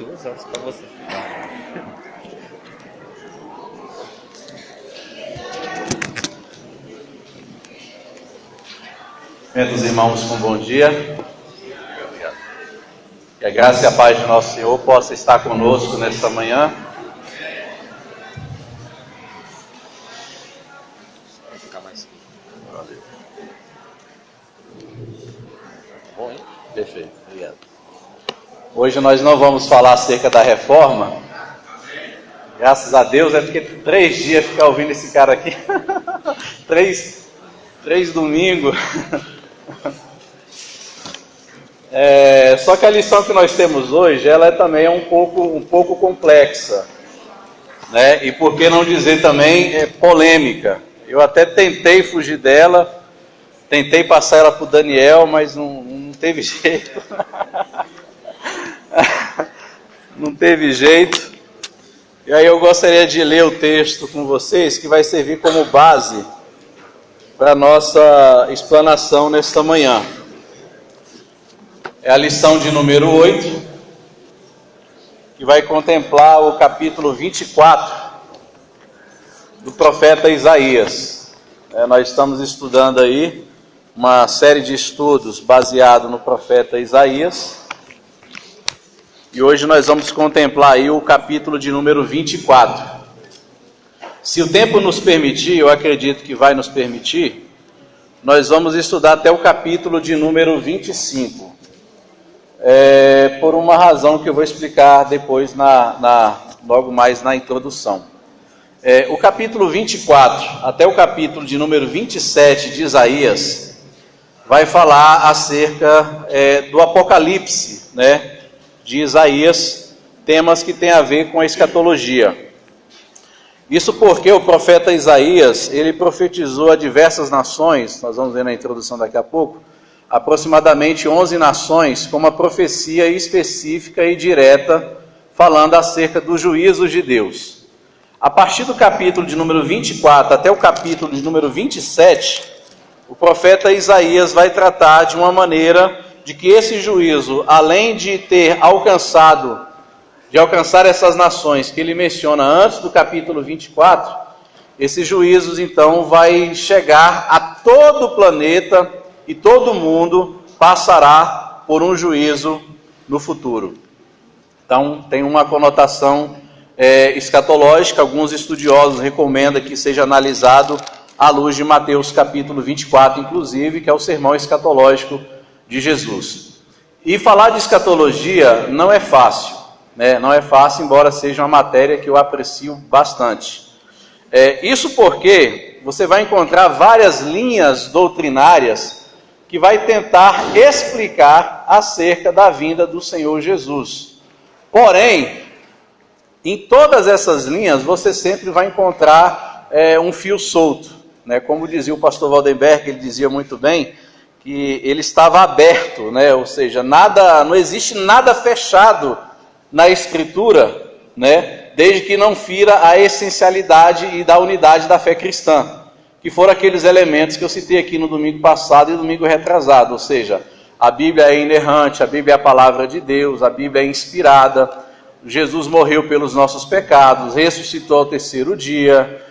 2 horas para você. Os irmãos com bom dia. Que a graça e a paz de nosso Senhor possa estar conosco nesta manhã. Vai ficar mais. Valeu. Bom, hein? Perfeito, obrigado. Hoje nós não vamos falar acerca da reforma. Graças a Deus, é porque 3 dias ficar ouvindo esse cara aqui. 3 domingos. Só que a lição que nós temos hoje, ela também é um pouco complexa, né? E por que não dizer também polêmica. Eu até tentei fugir dela, tentei passar ela para o Daniel, mas não teve jeito. Não teve jeito. E aí eu gostaria de ler o texto com vocês, que vai servir como base para a nossa explanação nesta manhã. É a lição de número 8, que vai contemplar o capítulo 24 do profeta Isaías. Nós estamos estudando aí uma série de estudos baseado no profeta Isaías. E hoje nós vamos contemplar aí o capítulo de número 24. Se o tempo nos permitir, eu acredito que vai nos permitir, nós vamos estudar até o capítulo de número 25. Por uma razão que eu vou explicar depois, logo mais na introdução. O capítulo 24 até o capítulo de número 27 de Isaías vai falar acerca do Apocalipse, né, de Isaías, temas que têm a ver com a escatologia. Isso porque o profeta Isaías, ele profetizou a diversas nações, nós vamos ver na introdução daqui a pouco, aproximadamente 11 nações, com uma profecia específica e direta, falando acerca dos juízos de Deus. A partir do capítulo de número 24 até o capítulo de número 27, o profeta Isaías vai tratar de uma maneira de que esse juízo, além de alcançar essas nações que ele menciona antes do capítulo 24, esses juízos então vai chegar a todo o planeta e todo mundo passará por um juízo no futuro. Então tem uma conotação escatológica. Alguns estudiosos recomendam que seja analisado à luz de Mateus capítulo 24, inclusive, que é o sermão escatológico de Jesus. E falar de escatologia não é fácil, né? Não é fácil, embora seja uma matéria que eu aprecio bastante. Isso porque você vai encontrar várias linhas doutrinárias que vai tentar explicar acerca da vinda do Senhor Jesus. Porém, em todas essas linhas você sempre vai encontrar um fio solto, né? Como dizia o pastor Waldenberg, ele dizia muito bem que ele estava aberto, né? Ou seja, não existe nada fechado na Escritura, né? Desde que não fira a essencialidade e da unidade da fé cristã, que foram aqueles elementos que eu citei aqui no domingo passado e domingo retrasado. Ou seja, a Bíblia é inerrante, a Bíblia é a palavra de Deus, a Bíblia é inspirada, Jesus morreu pelos nossos pecados, ressuscitou ao 3º dia,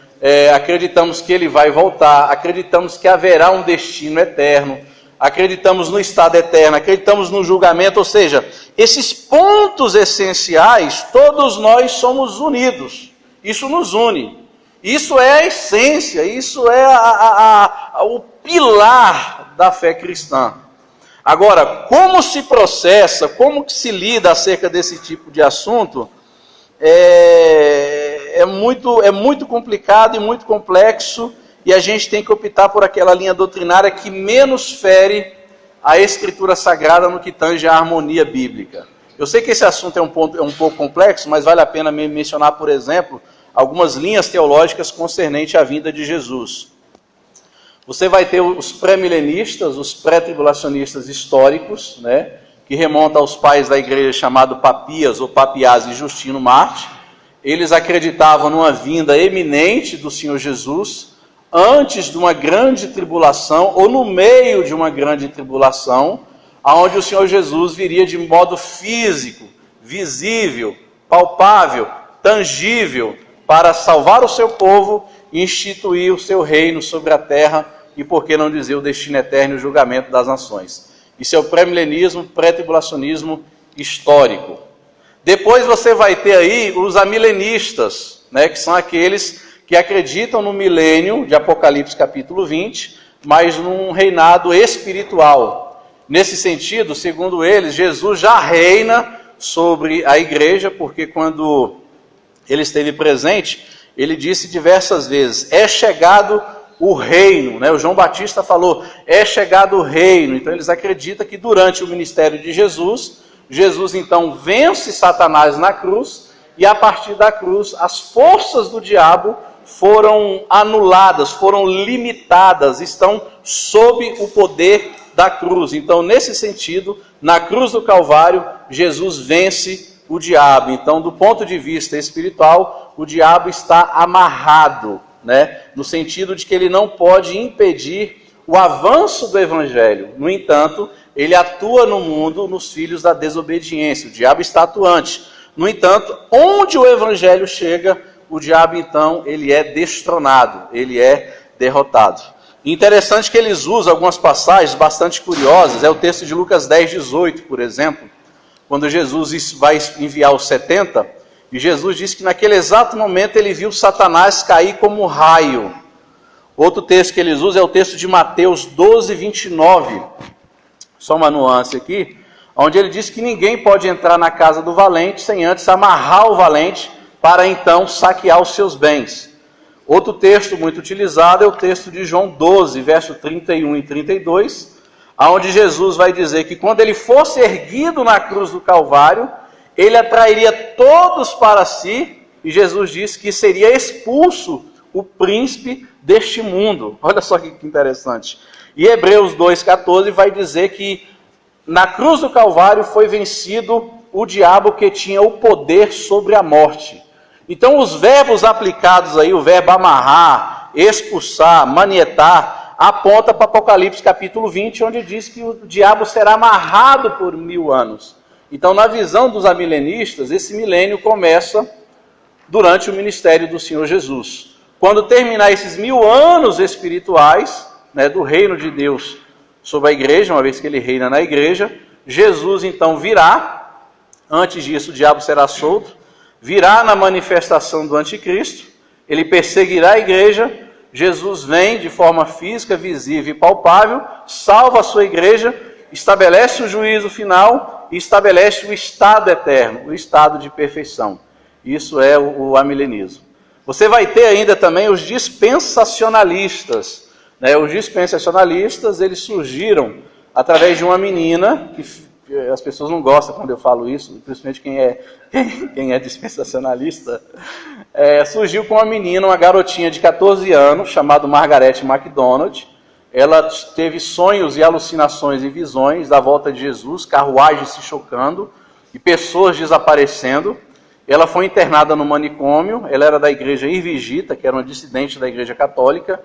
acreditamos que Ele vai voltar, acreditamos que haverá um destino eterno, acreditamos no estado eterno, acreditamos no julgamento. Ou seja, esses pontos essenciais, todos nós somos unidos, isso nos une. Isso é a essência, isso é o pilar da fé cristã. Agora, como se processa, como que se lida acerca desse tipo de assunto, é muito complicado e muito complexo, e a gente tem que optar por aquela linha doutrinária que menos fere a Escritura Sagrada no que tange a harmonia bíblica. Eu sei que esse assunto é um pouco complexo, mas vale a pena mencionar, por exemplo, algumas linhas teológicas concernentes à vinda de Jesus. Você vai ter os pré-milenistas, os pré-tribulacionistas históricos, né, que remontam aos pais da igreja chamado Papias, ou Papias e Justino Marte. Eles acreditavam numa vinda eminente do Senhor Jesus, antes de uma grande tribulação, ou no meio de uma grande tribulação, onde o Senhor Jesus viria de modo físico, visível, palpável, tangível, para salvar o seu povo e instituir o seu reino sobre a terra e, por que não dizer, o destino eterno e o julgamento das nações. Isso é o pré-milenismo, pré-tribulacionismo histórico. Depois você vai ter aí os amilenistas, né, que são aqueles que acreditam no milênio de Apocalipse capítulo 20, mas num reinado espiritual. Nesse sentido, segundo eles, Jesus já reina sobre a igreja, porque quando ele esteve presente, ele disse diversas vezes, é chegado o reino, né? O João Batista falou, é chegado o reino. Então eles acreditam que durante o ministério de Jesus, Jesus então vence Satanás na cruz, e a partir da cruz as forças do diabo foram anuladas, foram limitadas, estão sob o poder da cruz. Então, nesse sentido, na cruz do Calvário, Jesus vence o diabo. Então, do ponto de vista espiritual, o diabo está amarrado, né? No sentido de que ele não pode impedir o avanço do evangelho. No entanto, ele atua no mundo nos filhos da desobediência. O diabo está atuante. No entanto, onde o evangelho chega, o diabo então, ele é destronado, ele é derrotado. Interessante que eles usam algumas passagens bastante curiosas, é o texto de Lucas 10:18, por exemplo, quando Jesus vai enviar os 70, e Jesus diz que naquele exato momento ele viu Satanás cair como um raio. Outro texto que eles usam é o texto de Mateus 12:29, só uma nuance aqui, onde ele diz que ninguém pode entrar na casa do valente sem antes amarrar o valente, para então saquear os seus bens. Outro texto muito utilizado é o texto de João 12, verso 31 e 32, onde Jesus vai dizer que quando ele fosse erguido na cruz do Calvário, ele atrairia todos para si, e Jesus disse que seria expulso o príncipe deste mundo. Olha só que interessante. E Hebreus 2,14 vai dizer que na cruz do Calvário foi vencido o diabo que tinha o poder sobre a morte. Então os verbos aplicados aí, o verbo amarrar, expulsar, manietar, aponta para Apocalipse capítulo 20, onde diz que o diabo será amarrado por 1000 anos. Então, na visão dos amilenistas, esse milênio começa durante o ministério do Senhor Jesus. Quando terminar esses 1000 anos espirituais, né, do reino de Deus sobre a igreja, uma vez que ele reina na igreja, Jesus então virá. Antes disso, o diabo será solto, virá na manifestação do anticristo, ele perseguirá a igreja, Jesus vem de forma física, visível e palpável, salva a sua igreja, estabelece o juízo final e estabelece o estado eterno, o estado de perfeição. Isso é o amilenismo. Você vai ter ainda também os dispensacionalistas. Né? Os dispensacionalistas, eles surgiram através de uma menina, que as pessoas não gostam quando eu falo isso, principalmente quem é dispensacionalista, surgiu com uma menina, uma garotinha de 14 anos, chamada Margaret MacDonald. Ela teve sonhos e alucinações e visões da volta de Jesus, carruagens se chocando e pessoas desaparecendo. Ela foi internada no manicômio, ela era da igreja Irvigita, que era uma dissidente da igreja católica,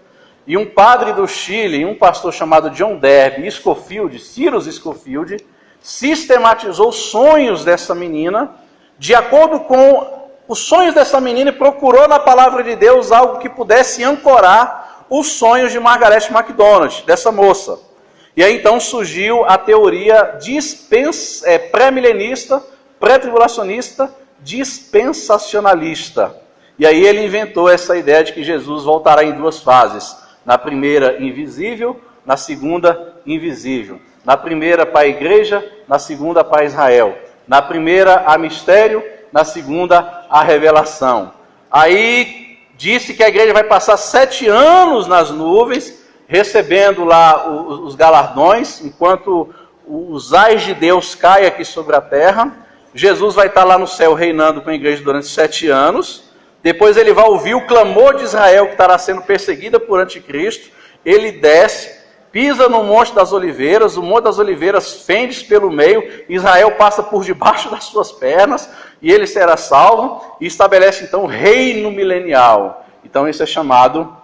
e um padre do Chile, um pastor chamado John Derby Scofield, Cyrus Scofield, sistematizou os sonhos dessa menina, de acordo com os sonhos dessa menina, e procurou na palavra de Deus algo que pudesse ancorar os sonhos de Margaret MacDonald, dessa moça. E aí então surgiu a teoria pré-milenista, pré-tribulacionista, dispensacionalista. E aí ele inventou essa ideia de que Jesus voltará em 2 fases. Na primeira, invisível, na segunda, invisível. Na primeira, para a igreja, na segunda, para Israel. Na primeira, a mistério, na segunda, a revelação. Aí disse que a igreja vai passar 7 anos nas nuvens, recebendo lá os galardões, enquanto os ais de Deus caem aqui sobre a terra. Jesus vai estar lá no céu reinando com a igreja durante 7 anos. Depois ele vai ouvir o clamor de Israel, que estará sendo perseguida por anticristo. Ele desce, pisa no Monte das Oliveiras, o Monte das Oliveiras fende-se pelo meio, Israel passa por debaixo das suas pernas, e ele será salvo, e estabelece então o reino milenial. Então isso é chamado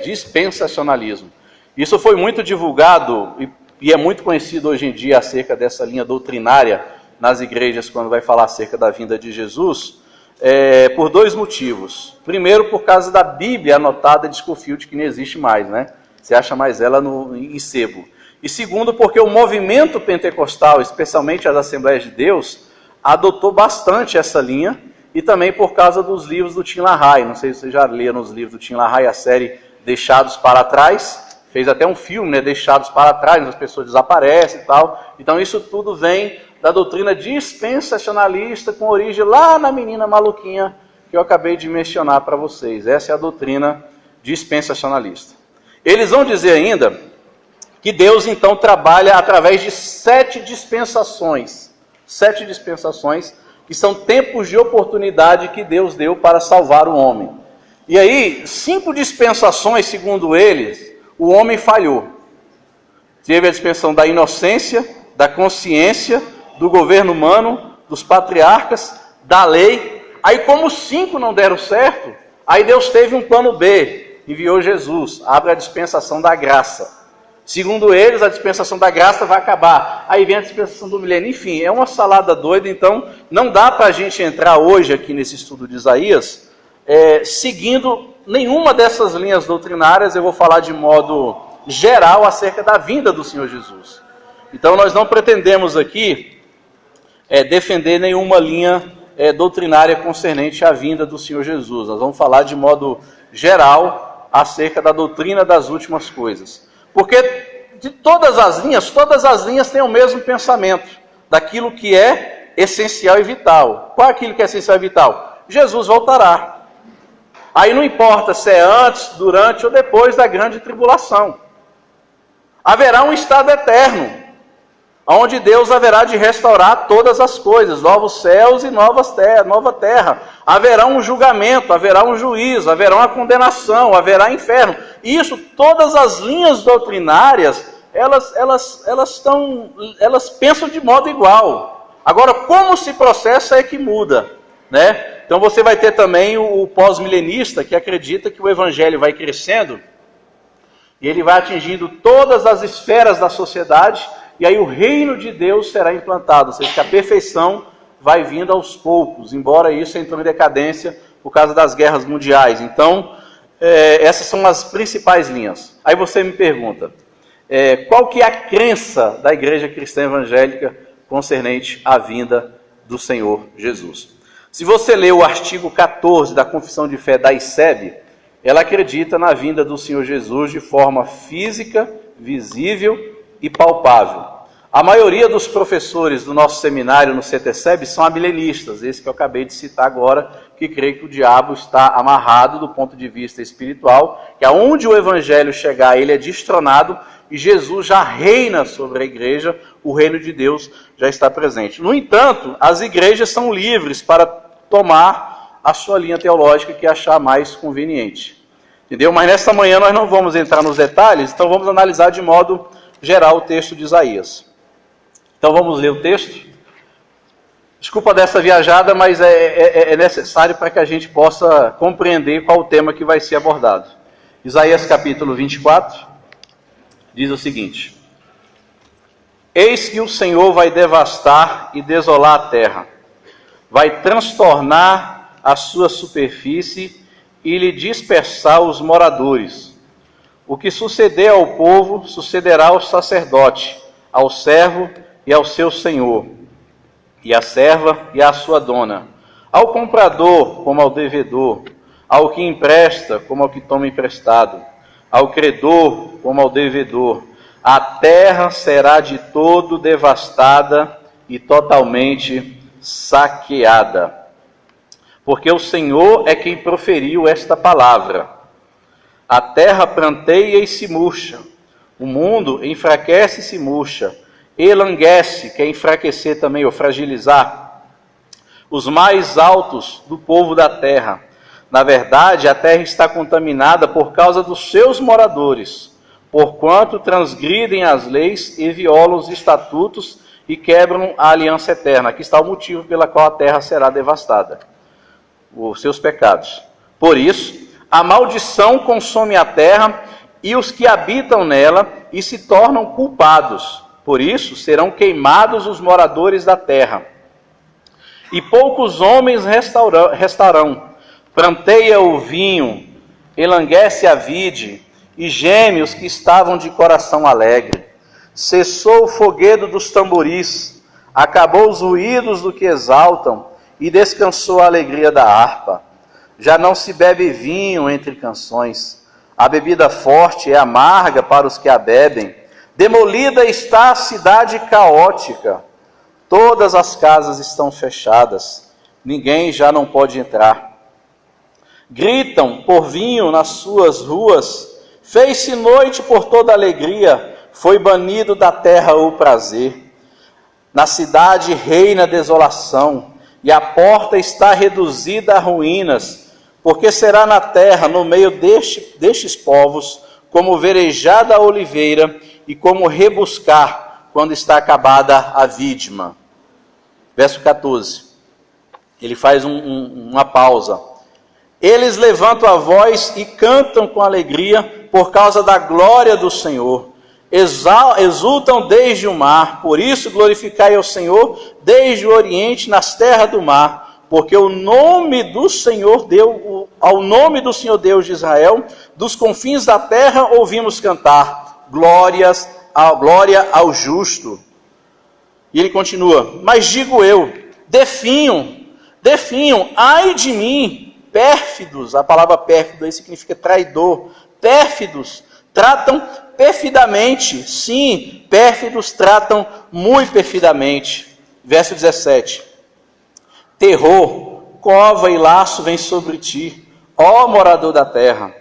dispensacionalismo. Isso foi muito divulgado, e é muito conhecido hoje em dia acerca dessa linha doutrinária nas igrejas quando vai falar acerca da vinda de Jesus, por dois motivos. Primeiro, por causa da Bíblia anotada de Scofield, que não existe mais, né? Você acha mais ela em sebo. E segundo, porque o movimento pentecostal, especialmente as Assembleias de Deus, adotou bastante essa linha, e também por causa dos livros do Tim LaHaye. Não sei se você já leram os livros do Tim LaHaye, a série Deixados para Trás. Fez até um filme, né, Deixados para Trás, as pessoas desaparecem e tal. Então isso tudo vem da doutrina dispensacionalista, com origem lá na menina maluquinha que eu acabei de mencionar para vocês. Essa é a doutrina dispensacionalista. Eles vão dizer ainda que Deus então trabalha através de 7 dispensações. 7 dispensações, que são tempos de oportunidade que Deus deu para salvar o homem. E aí, 5 dispensações, segundo eles, o homem falhou. Teve a dispensação da inocência, da consciência, do governo humano, dos patriarcas, da lei. Aí, como 5 não deram certo, aí Deus teve um plano B, enviou Jesus, abre a dispensação da graça. Segundo eles, a dispensação da graça vai acabar. Aí vem a dispensação do milênio. Enfim, é uma salada doida, então não dá para a gente entrar hoje aqui nesse estudo de Isaías seguindo nenhuma dessas linhas doutrinárias. Eu vou falar de modo geral acerca da vinda do Senhor Jesus. Então nós não pretendemos aqui defender nenhuma linha doutrinária concernente à vinda do Senhor Jesus. Nós vamos falar de modo geral acerca da doutrina das últimas coisas. Porque de todas as linhas têm o mesmo pensamento, daquilo que é essencial e vital. Qual é aquilo que é essencial e vital? Jesus voltará. Aí não importa se é antes, durante ou depois da grande tribulação. Haverá um estado eterno, onde Deus haverá de restaurar todas as coisas, novos céus e nova terra. Haverá um julgamento, haverá um juízo, haverá uma condenação, haverá inferno. Isso, todas as linhas doutrinárias, elas pensam de modo igual. Agora, como se processa é que muda, né? Então você vai ter também o pós-milenista, que acredita que o evangelho vai crescendo, e ele vai atingindo todas as esferas da sociedade, e aí o reino de Deus será implantado, ou seja, que a perfeição vai vindo aos poucos, embora isso entrou em decadência por causa das guerras mundiais. Então, essas são as principais linhas. Aí você me pergunta, qual que é a crença da igreja cristã evangélica concernente à vinda do Senhor Jesus? Se você ler o artigo 14 da Confissão de Fé da ICEB, ela acredita na vinda do Senhor Jesus de forma física, visível e palpável. A maioria dos professores do nosso seminário no CTCEB são amilenistas, esse que eu acabei de citar agora, que creem que o diabo está amarrado do ponto de vista espiritual, que aonde o evangelho chegar, ele é destronado e Jesus já reina sobre a igreja, o reino de Deus já está presente. No entanto, as igrejas são livres para tomar a sua linha teológica que achar mais conveniente. Entendeu? Mas nesta manhã nós não vamos entrar nos detalhes, então vamos analisar de modo geral o texto de Isaías. Então vamos ler o texto. Desculpa dessa viajada, mas é necessário para que a gente possa compreender qual o tema que vai ser abordado. Isaías capítulo 24 diz o seguinte: Eis que o Senhor vai devastar e desolar a terra, vai transtornar a sua superfície e lhe dispersar os moradores. O que suceder ao povo, sucederá ao sacerdote, ao servo e ao seu senhor, e à serva e à sua dona, ao comprador como ao devedor, ao que empresta como ao que toma emprestado, ao credor como ao devedor. A terra será de todo devastada e totalmente saqueada. Porque o Senhor é quem proferiu esta palavra. A terra pranteia e se murcha, o mundo enfraquece e se murcha, elanguece, quer enfraquecer também ou fragilizar, os mais altos do povo da terra. Na verdade, a terra está contaminada por causa dos seus moradores, porquanto transgridem as leis e violam os estatutos e quebram a aliança eterna. Aqui está o motivo pela qual a terra será devastada, os seus pecados. Por isso, a maldição consome a terra e os que habitam nela e se tornam culpados. Por isso, serão queimados os moradores da terra. e poucos homens restarão. Pranteia o vinho, elanguece a vide, e geme os que estavam de coração alegre. Cessou o foguedo dos tamboris, acabou os ruídos do que exaltam, e descansou a alegria da harpa. Já não se bebe vinho entre canções, a bebida forte é amarga para os que a bebem. Demolida está a cidade caótica, todas as casas estão fechadas, ninguém já não pode entrar. Gritam por vinho nas suas ruas, fez-se noite por toda alegria, foi banido da terra o prazer. Na cidade reina a desolação, e a porta está reduzida a ruínas, porque será na terra, no meio destes povos, como verejada a oliveira, e como rebuscar quando está acabada a vídima. Verso 14, ele faz uma pausa. Eles levantam a voz e cantam com alegria por causa da glória do Senhor. Exultam desde o mar, por isso glorificai ao Senhor desde o oriente nas terras do mar, porque ao nome do Senhor Deus de Israel, dos confins da terra ouvimos cantar, glória ao justo. E ele continua, mas digo eu, definham, ai de mim, pérfidos, a palavra pérfido aí significa traidor, pérfidos, tratam perfidamente, sim, pérfidos tratam muito perfidamente. Verso 17, terror, cova e laço vem sobre ti, ó morador da terra,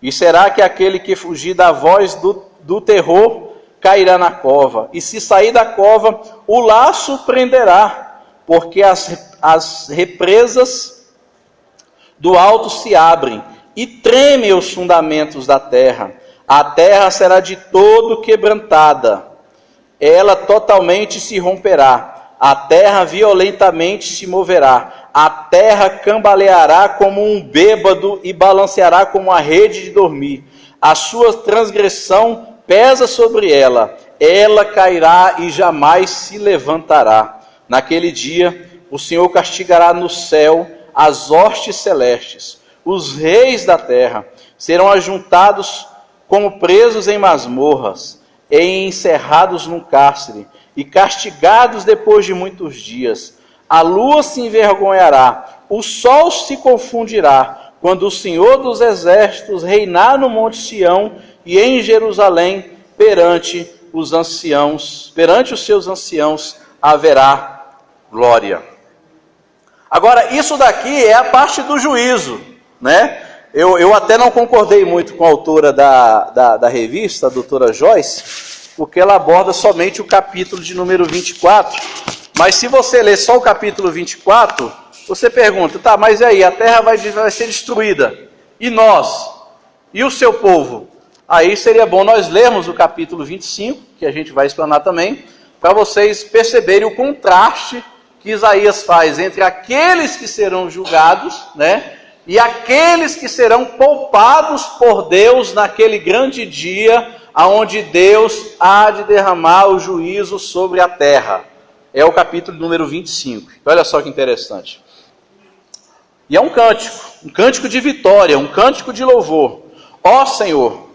e será que aquele que fugir da voz do terror cairá na cova, e se sair da cova, o laço prenderá, porque as represas do alto se abrem, e tremem os fundamentos da terra. A terra será de todo quebrantada, ela totalmente se romperá, a terra violentamente se moverá, a terra cambaleará como um bêbado e balanceará como uma rede de dormir. A sua transgressão pesa sobre ela, ela cairá e jamais se levantará. Naquele dia, o Senhor castigará no céu as hostes celestes. Os reis da terra serão ajuntados como presos em masmorras, e encerrados num cárcere, e castigados depois de muitos dias. A lua se envergonhará, o sol se confundirá, quando o Senhor dos exércitos reinar no monte Sião e em Jerusalém, perante os seus anciãos haverá glória. Agora, isso daqui é a parte do juízo, né? Eu até não concordei muito com a autora da revista, a doutora Joyce, porque ela aborda somente o capítulo de número 24, mas se você ler só o capítulo 24, você pergunta, tá, mas e aí, a terra vai ser destruída, e nós? E o seu povo? Aí seria bom nós lermos o capítulo 25, que a gente vai explanar também, para vocês perceberem o contraste que Isaías faz entre aqueles que serão julgados, né, e aqueles que serão poupados por Deus naquele grande dia, aonde Deus há de derramar o juízo sobre a terra. É o capítulo número 25. Olha só que interessante. E é um cântico de vitória, um cântico de louvor. Ó Senhor,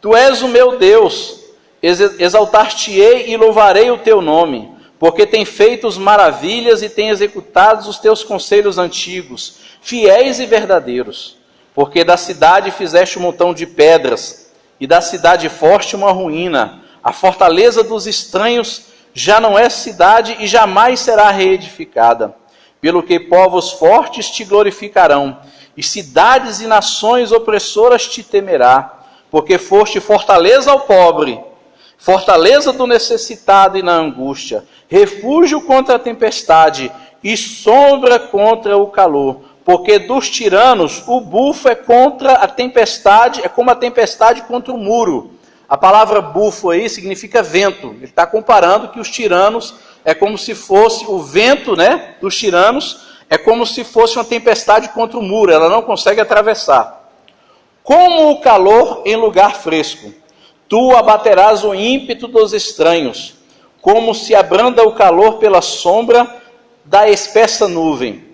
Tu és o meu Deus, exaltar-te-ei e louvarei o Teu nome, porque tem feito maravilhas e tem executado os Teus conselhos antigos, fiéis e verdadeiros. Porque da cidade fizeste um montão de pedras, e da cidade forte uma ruína. A fortaleza dos estranhos já não é cidade e jamais será reedificada. Pelo que povos fortes te glorificarão, e cidades e nações opressoras te temerá, porque foste fortaleza ao pobre, fortaleza do necessitado e na angústia, refúgio contra a tempestade e sombra contra o calor. Porque dos tiranos o bufo é contra a tempestade, é como a tempestade contra o muro. A palavra bufo aí significa vento. Ele está comparando que os tiranos é como se fosse o vento, né, dos tiranos, é como se fosse uma tempestade contra o muro, ela não consegue atravessar. Como o calor em lugar fresco, tu abaterás o ímpeto dos estranhos, como se abranda o calor pela sombra, da espessa nuvem.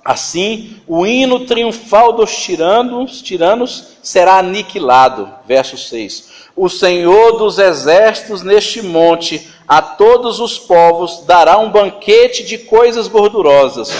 Assim, o hino triunfal dos tiranos será aniquilado. Verso 6. O Senhor dos exércitos neste monte, a todos os povos, dará um banquete de coisas gordurosas,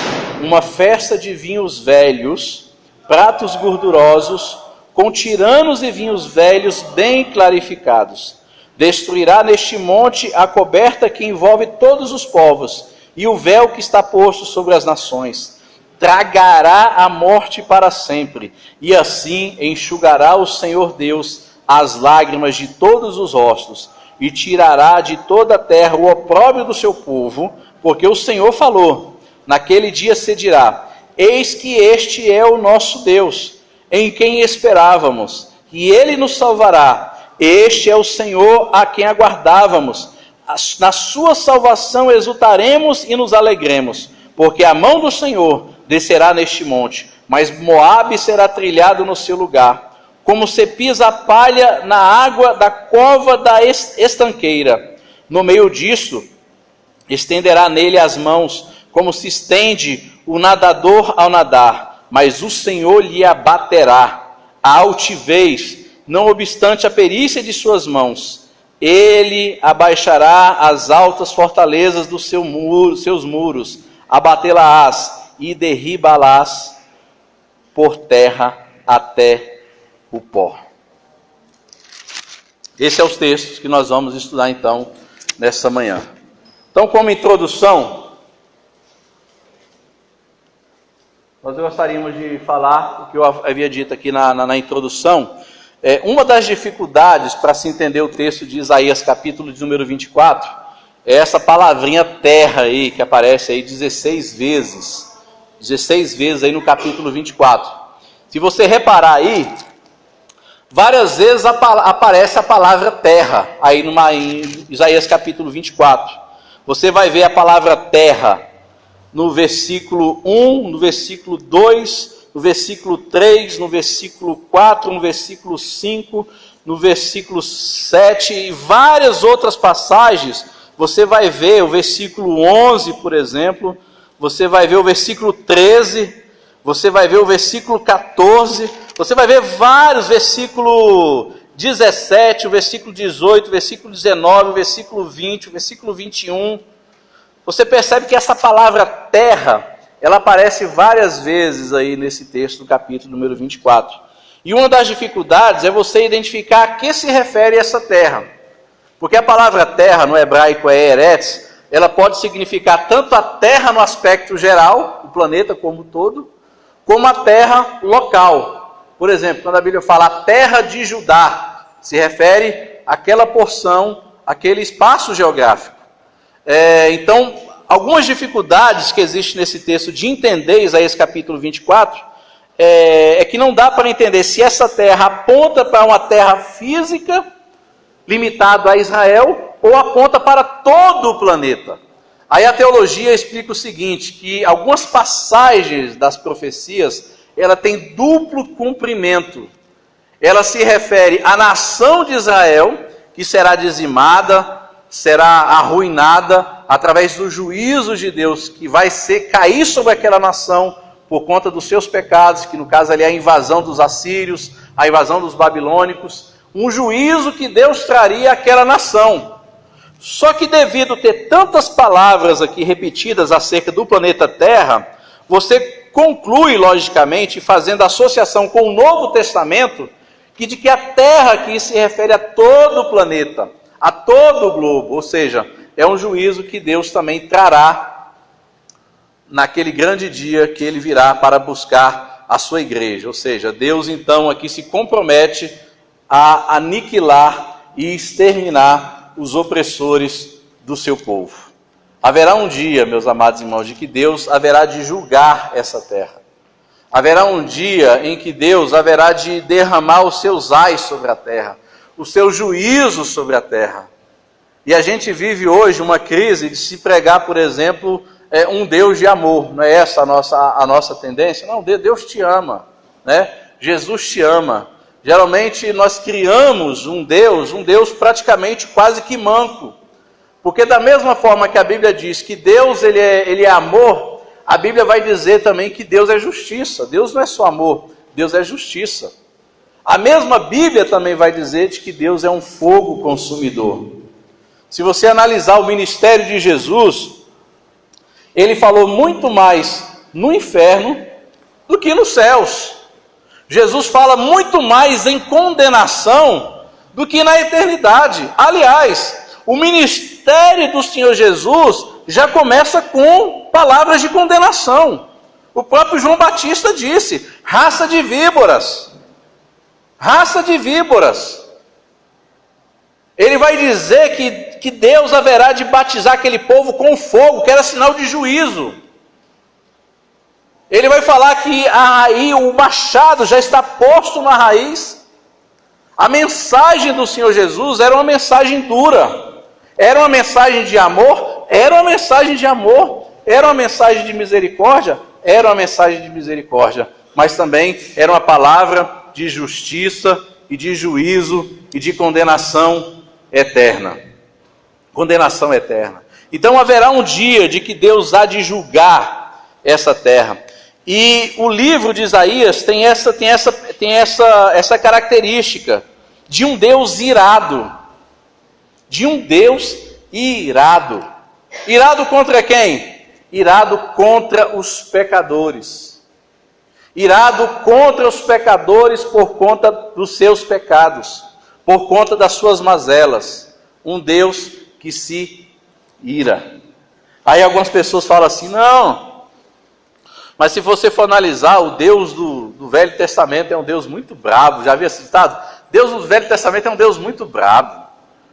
uma festa de vinhos velhos, pratos gordurosos, com tiranos e vinhos velhos bem clarificados. Destruirá neste monte a coberta que envolve todos os povos, e o véu que está posto sobre as nações. Tragará a morte para sempre, e assim enxugará o Senhor Deus as lágrimas de todos os rostos, e tirará de toda a terra o opróbrio do seu povo, porque o Senhor falou. Naquele dia se dirá: eis que este é o nosso Deus, em quem esperávamos, e ele nos salvará. Este é o Senhor a quem aguardávamos. Na sua salvação exultaremos e nos alegremos, porque a mão do Senhor descerá neste monte, mas Moabe será trilhado no seu lugar. Como se pisa a palha na água da cova da estanqueira. No meio disso, estenderá nele as mãos, como se estende o nadador ao nadar, mas o Senhor lhe abaterá a altivez, não obstante a perícia de suas mãos. Ele abaixará as altas fortalezas dos seus muros, abatê-las-ás e derribá-las por terra até o pó. Esses são os textos que nós vamos estudar então nessa manhã. Então, como introdução, nós gostaríamos de falar o que eu havia dito aqui na introdução. Uma das dificuldades para se entender o texto de Isaías, capítulo de número 24, é essa palavrinha terra aí, que aparece aí 16 vezes aí no capítulo 24. Se você reparar aí, várias vezes aparece a palavra terra, aí em Isaías capítulo 24. Você vai ver a palavra terra no versículo 1, no versículo 2, no versículo 3, no versículo 4, no versículo 5, no versículo 7 e várias outras passagens. Você vai ver o versículo 11, por exemplo, você vai ver o versículo 13, você vai ver o versículo 14, você vai ver vários, versículo 17, o versículo 18, o versículo 19, o versículo 20, o versículo 21. Você percebe que essa palavra terra, ela aparece várias vezes aí nesse texto do capítulo número 24. E uma das dificuldades é você identificar a que se refere essa terra. Porque a palavra terra no hebraico é eretz, ela pode significar tanto a terra no aspecto geral, o planeta como um todo, como a terra local. Por exemplo, quando a Bíblia fala a terra de Judá, se refere àquela porção, àquele espaço geográfico. Então, algumas dificuldades que existem nesse texto de entender Isaías capítulo 24, é que não dá para entender se essa terra aponta para uma terra física, limitada a Israel, ou aponta para todo o planeta. Aí a teologia explica o seguinte, que algumas passagens das profecias, ela tem duplo cumprimento. Ela se refere à nação de Israel, que será dizimada, será arruinada através do juízo de Deus, que vai cair sobre aquela nação por conta dos seus pecados, que no caso ali é a invasão dos assírios, a invasão dos babilônicos, um juízo que Deus traria àquela nação. Só que devido a ter tantas palavras aqui repetidas acerca do planeta Terra, você conclui, logicamente, fazendo associação com o Novo Testamento, de que a Terra aqui se refere a todo o planeta, a todo o globo, ou seja, é um juízo que Deus também trará naquele grande dia que Ele virá para buscar a sua igreja. Ou seja, Deus então aqui se compromete a aniquilar e exterminar os opressores do seu povo. Haverá um dia, meus amados irmãos, de que Deus haverá de julgar essa terra. Haverá um dia em que Deus haverá de derramar os seus ais sobre a terra, o seu juízo sobre a terra. E a gente vive hoje uma crise de se pregar, por exemplo, um Deus de amor. Não é essa a nossa tendência? Não, Deus te ama, né? Jesus te ama. Geralmente nós criamos um Deus praticamente quase que manco. Porque da mesma forma que a Bíblia diz que Deus ele é amor, a Bíblia vai dizer também que Deus é justiça. Deus não é só amor, Deus é justiça. A mesma Bíblia também vai dizer de que Deus é um fogo consumidor. Se você analisar o ministério de Jesus, ele falou muito mais no inferno do que nos céus. Jesus fala muito mais em condenação do que na eternidade. Aliás, o ministério do Senhor Jesus já começa com palavras de condenação. O próprio João Batista disse: raça de víboras. Raça de víboras. Ele vai dizer que Deus haverá de batizar aquele povo com fogo, que era sinal de juízo. Ele vai falar que o machado já está posto na raiz. A mensagem do Senhor Jesus era uma mensagem dura. Era uma mensagem de amor? Era uma mensagem de amor. Era uma mensagem de misericórdia? Era uma mensagem de misericórdia. Mas também era uma palavra de justiça e de juízo e de condenação eterna. Condenação eterna. Então haverá um dia de que Deus há de julgar essa terra. E o livro de Isaías tem essa característica de um Deus irado. De um Deus irado. Irado contra quem? Irado contra os pecadores. Irado contra os pecadores por conta dos seus pecados, por conta das suas mazelas. Um Deus que se ira. Aí algumas pessoas falam assim: não, mas se você for analisar, o Deus do Velho Testamento é um Deus muito bravo. Já havia citado? Deus do Velho Testamento é um Deus muito bravo.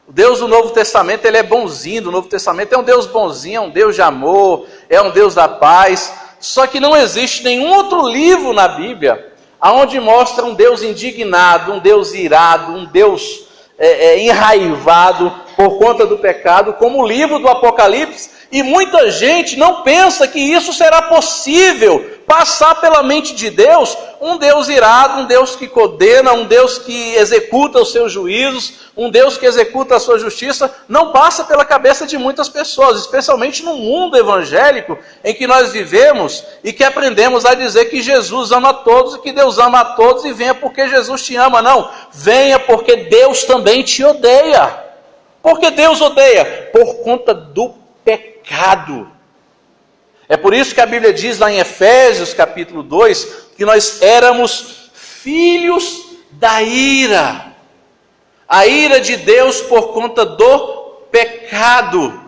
O Deus do Novo Testamento, ele é bonzinho. Do Novo Testamento é um Deus bonzinho, é um Deus de amor, é um Deus da paz. Só que não existe nenhum outro livro na Bíblia onde mostra um Deus indignado, um Deus irado, um Deus enraivado por conta do pecado, como o livro do Apocalipse. E muita gente não pensa que isso será possível, passar pela mente de Deus, um Deus irado, um Deus que condena, um Deus que executa os seus juízos, um Deus que executa a sua justiça. Não passa pela cabeça de muitas pessoas, especialmente no mundo evangélico em que nós vivemos e que aprendemos a dizer que Jesus ama a todos e que Deus ama a todos, e venha porque Jesus te ama. Não, venha porque Deus também te odeia. Por que Deus odeia? Por conta do pecado. É por isso que a Bíblia diz lá em Efésios capítulo 2, que nós éramos filhos da ira. A ira de Deus por conta do pecado.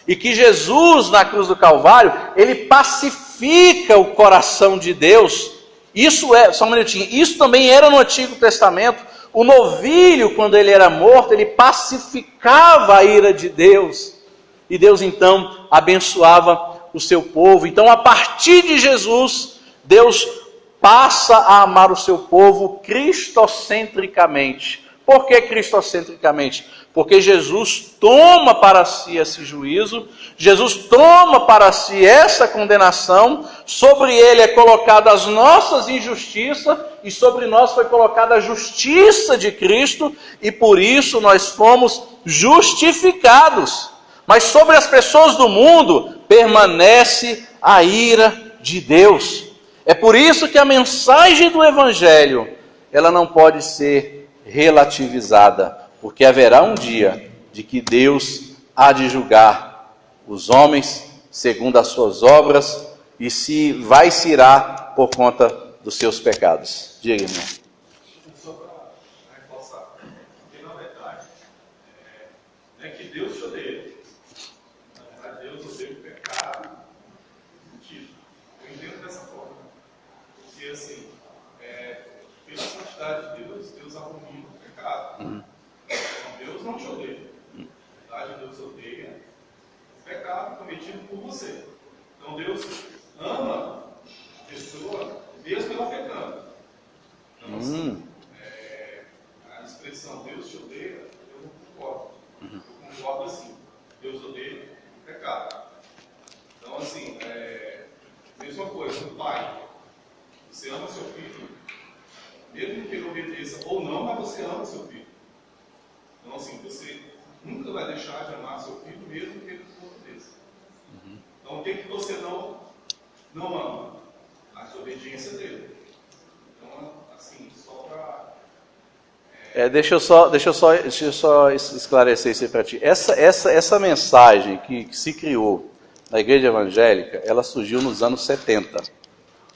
E que Jesus, na cruz do Calvário, ele pacifica o coração de Deus. Só um minutinho, isso também era no Antigo Testamento. O novilho, quando ele era morto, ele pacificava a ira de Deus. E Deus então abençoava o seu povo. Então, a partir de Jesus, Deus passa a amar o seu povo cristocentricamente. Por que cristocentricamente? Porque Jesus toma para si esse juízo, Jesus toma para si essa condenação, sobre ele é colocada as nossas injustiças, e sobre nós foi colocada a justiça de Cristo, e por isso nós fomos justificados. Mas sobre as pessoas do mundo permanece a ira de Deus. É por isso que a mensagem do Evangelho, ela não pode ser relativizada, porque haverá um dia de que Deus há de julgar os homens segundo as suas obras, e se irar por conta dos seus pecados. Diga, irmão. Só para reforçar, porque na verdade, não é que Deus te odeia. Na verdade, Deus odeia o pecado. Eu entendo dessa forma. Porque assim, pela santidade de Deus, Deus abomina o pecado. Então, Deus não te odeia. Na verdade, Deus odeia o pecado cometido por você. Então, Deus ama a pessoa mesmo ela pecando. Então, assim, a expressão Deus te odeia, eu não concordo. Eu concordo assim, Deus odeia o pecado. Então, assim, mesma coisa, o pai. Você ama seu filho, mesmo que ele obedeça ou não, mas você ama seu filho. Então, assim, você nunca vai deixar de amar seu filho, mesmo que ele for desse. Então, o que você não ama? A desobediência dele. Então, assim, só para... Deixa eu só esclarecer isso aí para ti. Essa mensagem que se criou na igreja evangélica, ela surgiu nos anos 70.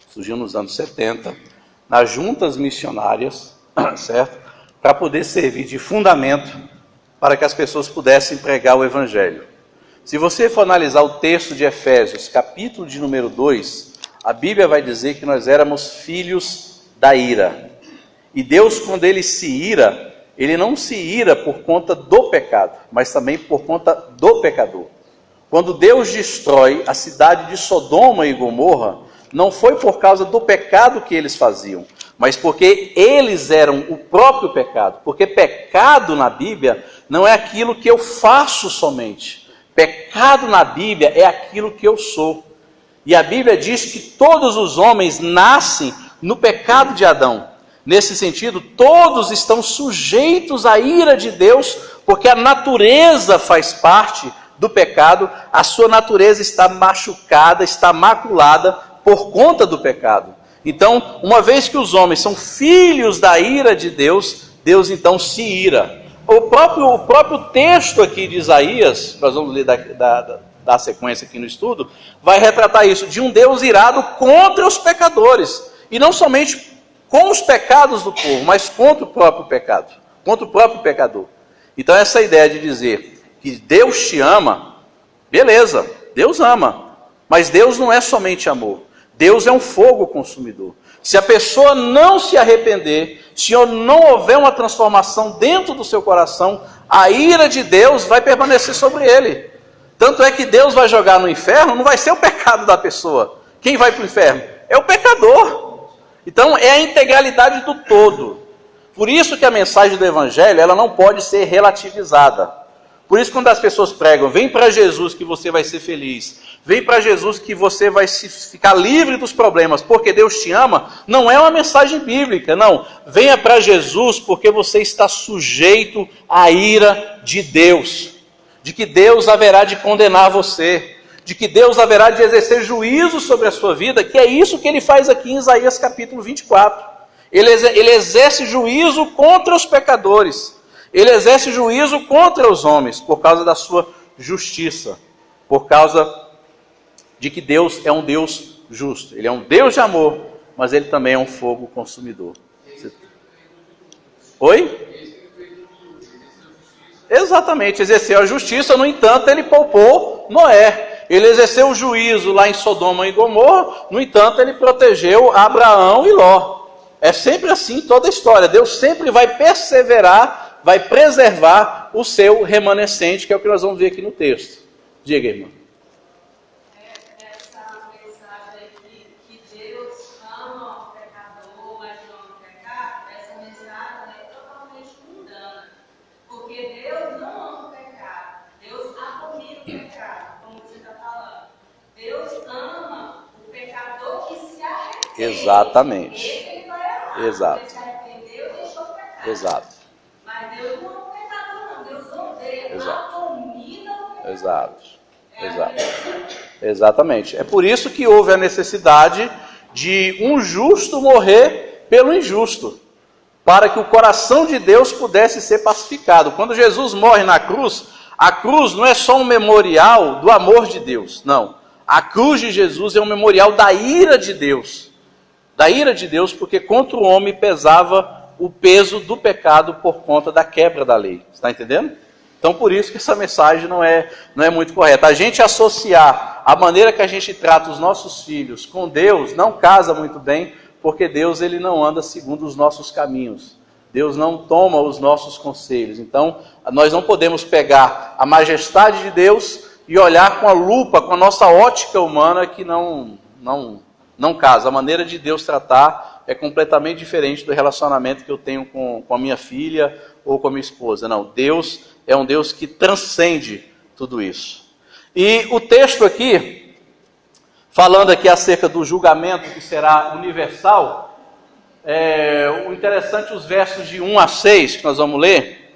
Surgiu nos anos 70, nas juntas missionárias, certo? Para poder servir de fundamento para que as pessoas pudessem pregar o evangelho. Se você for analisar o texto de Efésios, capítulo de número 2, a Bíblia vai dizer que nós éramos filhos da ira. E Deus, quando ele se ira, ele não se ira por conta do pecado, mas também por conta do pecador. Quando Deus destrói a cidade de Sodoma e Gomorra, não foi por causa do pecado que eles faziam, mas porque eles eram o próprio pecado. Porque pecado na Bíblia não é aquilo que eu faço somente. Pecado na Bíblia é aquilo que eu sou. E a Bíblia diz que todos os homens nascem no pecado de Adão. Nesse sentido, todos estão sujeitos à ira de Deus, porque a natureza faz parte do pecado, a sua natureza está machucada, está maculada por conta do pecado. Então, uma vez que os homens são filhos da ira de Deus, Deus então se ira. O próprio texto aqui de Isaías, nós vamos ler da sequência aqui no estudo, vai retratar isso, de um Deus irado contra os pecadores. E não somente com os pecados do povo, mas contra o próprio pecado, contra o próprio pecador. Então essa ideia de dizer que Deus te ama, beleza, Deus ama, mas Deus não é somente amor, Deus é um fogo consumidor. Se a pessoa não se arrepender, se não houver uma transformação dentro do seu coração, a ira de Deus vai permanecer sobre ele. Tanto é que Deus vai jogar no inferno, não vai ser o pecado da pessoa. Quem vai para o inferno? É o pecador. Então é a integralidade do todo. Por isso que a mensagem do Evangelho ela não pode ser relativizada. Por isso quando as pessoas pregam, vem para Jesus que você vai ser feliz, vem para Jesus que você vai ficar livre dos problemas, porque Deus te ama, não é uma mensagem bíblica, não. Venha para Jesus porque você está sujeito à ira de Deus, de que Deus haverá de condenar você, de que Deus haverá de exercer juízo sobre a sua vida, que é isso que ele faz aqui em Isaías capítulo 24. Ele exerce juízo contra os pecadores, ele exerce juízo contra os homens, por causa da sua justiça, por causa de que Deus é um Deus justo. Ele é um Deus de amor, mas ele também é um fogo consumidor. Oi? Exatamente, exerceu a justiça, no entanto, ele poupou Noé. Ele exerceu o juízo lá em Sodoma e Gomorra, no entanto, ele protegeu Abraão e Ló. É sempre assim toda a história. Deus sempre vai perseverar, vai preservar o seu remanescente, que é o que nós vamos ver aqui no texto. Diga, irmã. Essa mensagem aqui, que Deus ama o pecador, mas não ama o pecado, essa mensagem é totalmente mundana. Porque Deus não ama o pecado, Deus abomina o pecado, como você está falando. Deus ama o pecador que se arrepende. Exatamente. Ele vai amar. Exato. Ele se arrependeu e deixou o pecado. Exato. Mas Deus não ama o pecador, não. Deus odeia, Exato. abomina o pecador. Exato. Exato. Exatamente. É por isso que houve a necessidade de um justo morrer pelo injusto, para que o coração de Deus pudesse ser pacificado. Quando Jesus morre na cruz, a cruz não é só um memorial do amor de Deus, não. A cruz de Jesus é um memorial da ira de Deus. Da ira de Deus, porque contra o homem pesava o peso do pecado por conta da quebra da lei. Está entendendo? Então, por isso que essa mensagem não é muito correta. A gente associar a maneira que a gente trata os nossos filhos com Deus não casa muito bem, porque Deus ele não anda segundo os nossos caminhos. Deus não toma os nossos conselhos. Então, nós não podemos pegar a majestade de Deus e olhar com a lupa, com a nossa ótica humana, que não casa. A maneira de Deus tratar é completamente diferente do relacionamento que eu tenho com a minha filha ou com a minha esposa. Não, Deus é um Deus que transcende tudo isso. E o texto aqui, falando aqui acerca do julgamento que será universal, o interessante, os versos de 1 a 6, que nós vamos ler.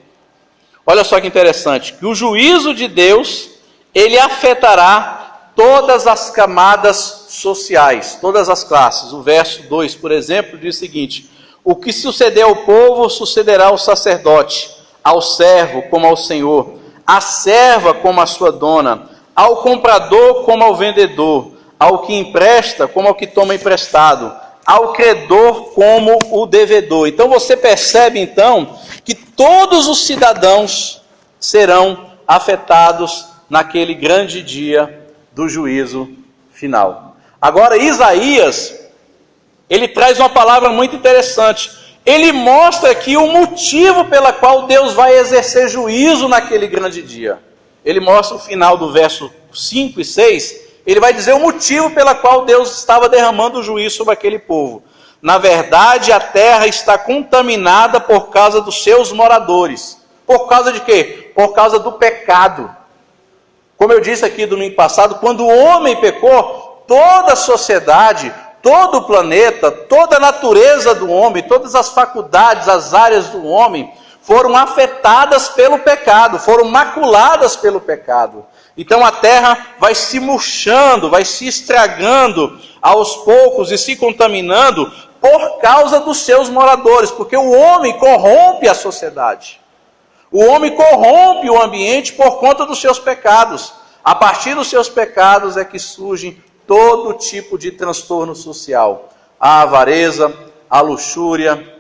Olha só que interessante, que o juízo de Deus, ele afetará todas as camadas sociais, todas as classes. O verso 2, por exemplo, diz o seguinte: o que suceder ao povo, sucederá ao sacerdote, ao servo como ao senhor, à serva como à sua dona, ao comprador como ao vendedor, ao que empresta como ao que toma emprestado, ao credor como o devedor. Então você percebe então que todos os cidadãos serão afetados naquele grande dia do juízo final. Agora Isaías, ele traz uma palavra muito interessante. Ele mostra aqui o motivo pela qual Deus vai exercer juízo naquele grande dia. Ele mostra o final do verso 5 e 6, ele vai dizer o motivo pela qual Deus estava derramando o juízo sobre aquele povo. Na verdade, a terra está contaminada por causa dos seus moradores. Por causa de quê? Por causa do pecado. Como eu disse aqui domingo passado, quando o homem pecou, toda a sociedade, todo o planeta, toda a natureza do homem, todas as faculdades, as áreas do homem, foram afetadas pelo pecado, foram maculadas pelo pecado. Então a terra vai se murchando, vai se estragando aos poucos e se contaminando por causa dos seus moradores, porque o homem corrompe a sociedade. O homem corrompe o ambiente por conta dos seus pecados. A partir dos seus pecados é que surgem todo tipo de transtorno social. A avareza, a luxúria,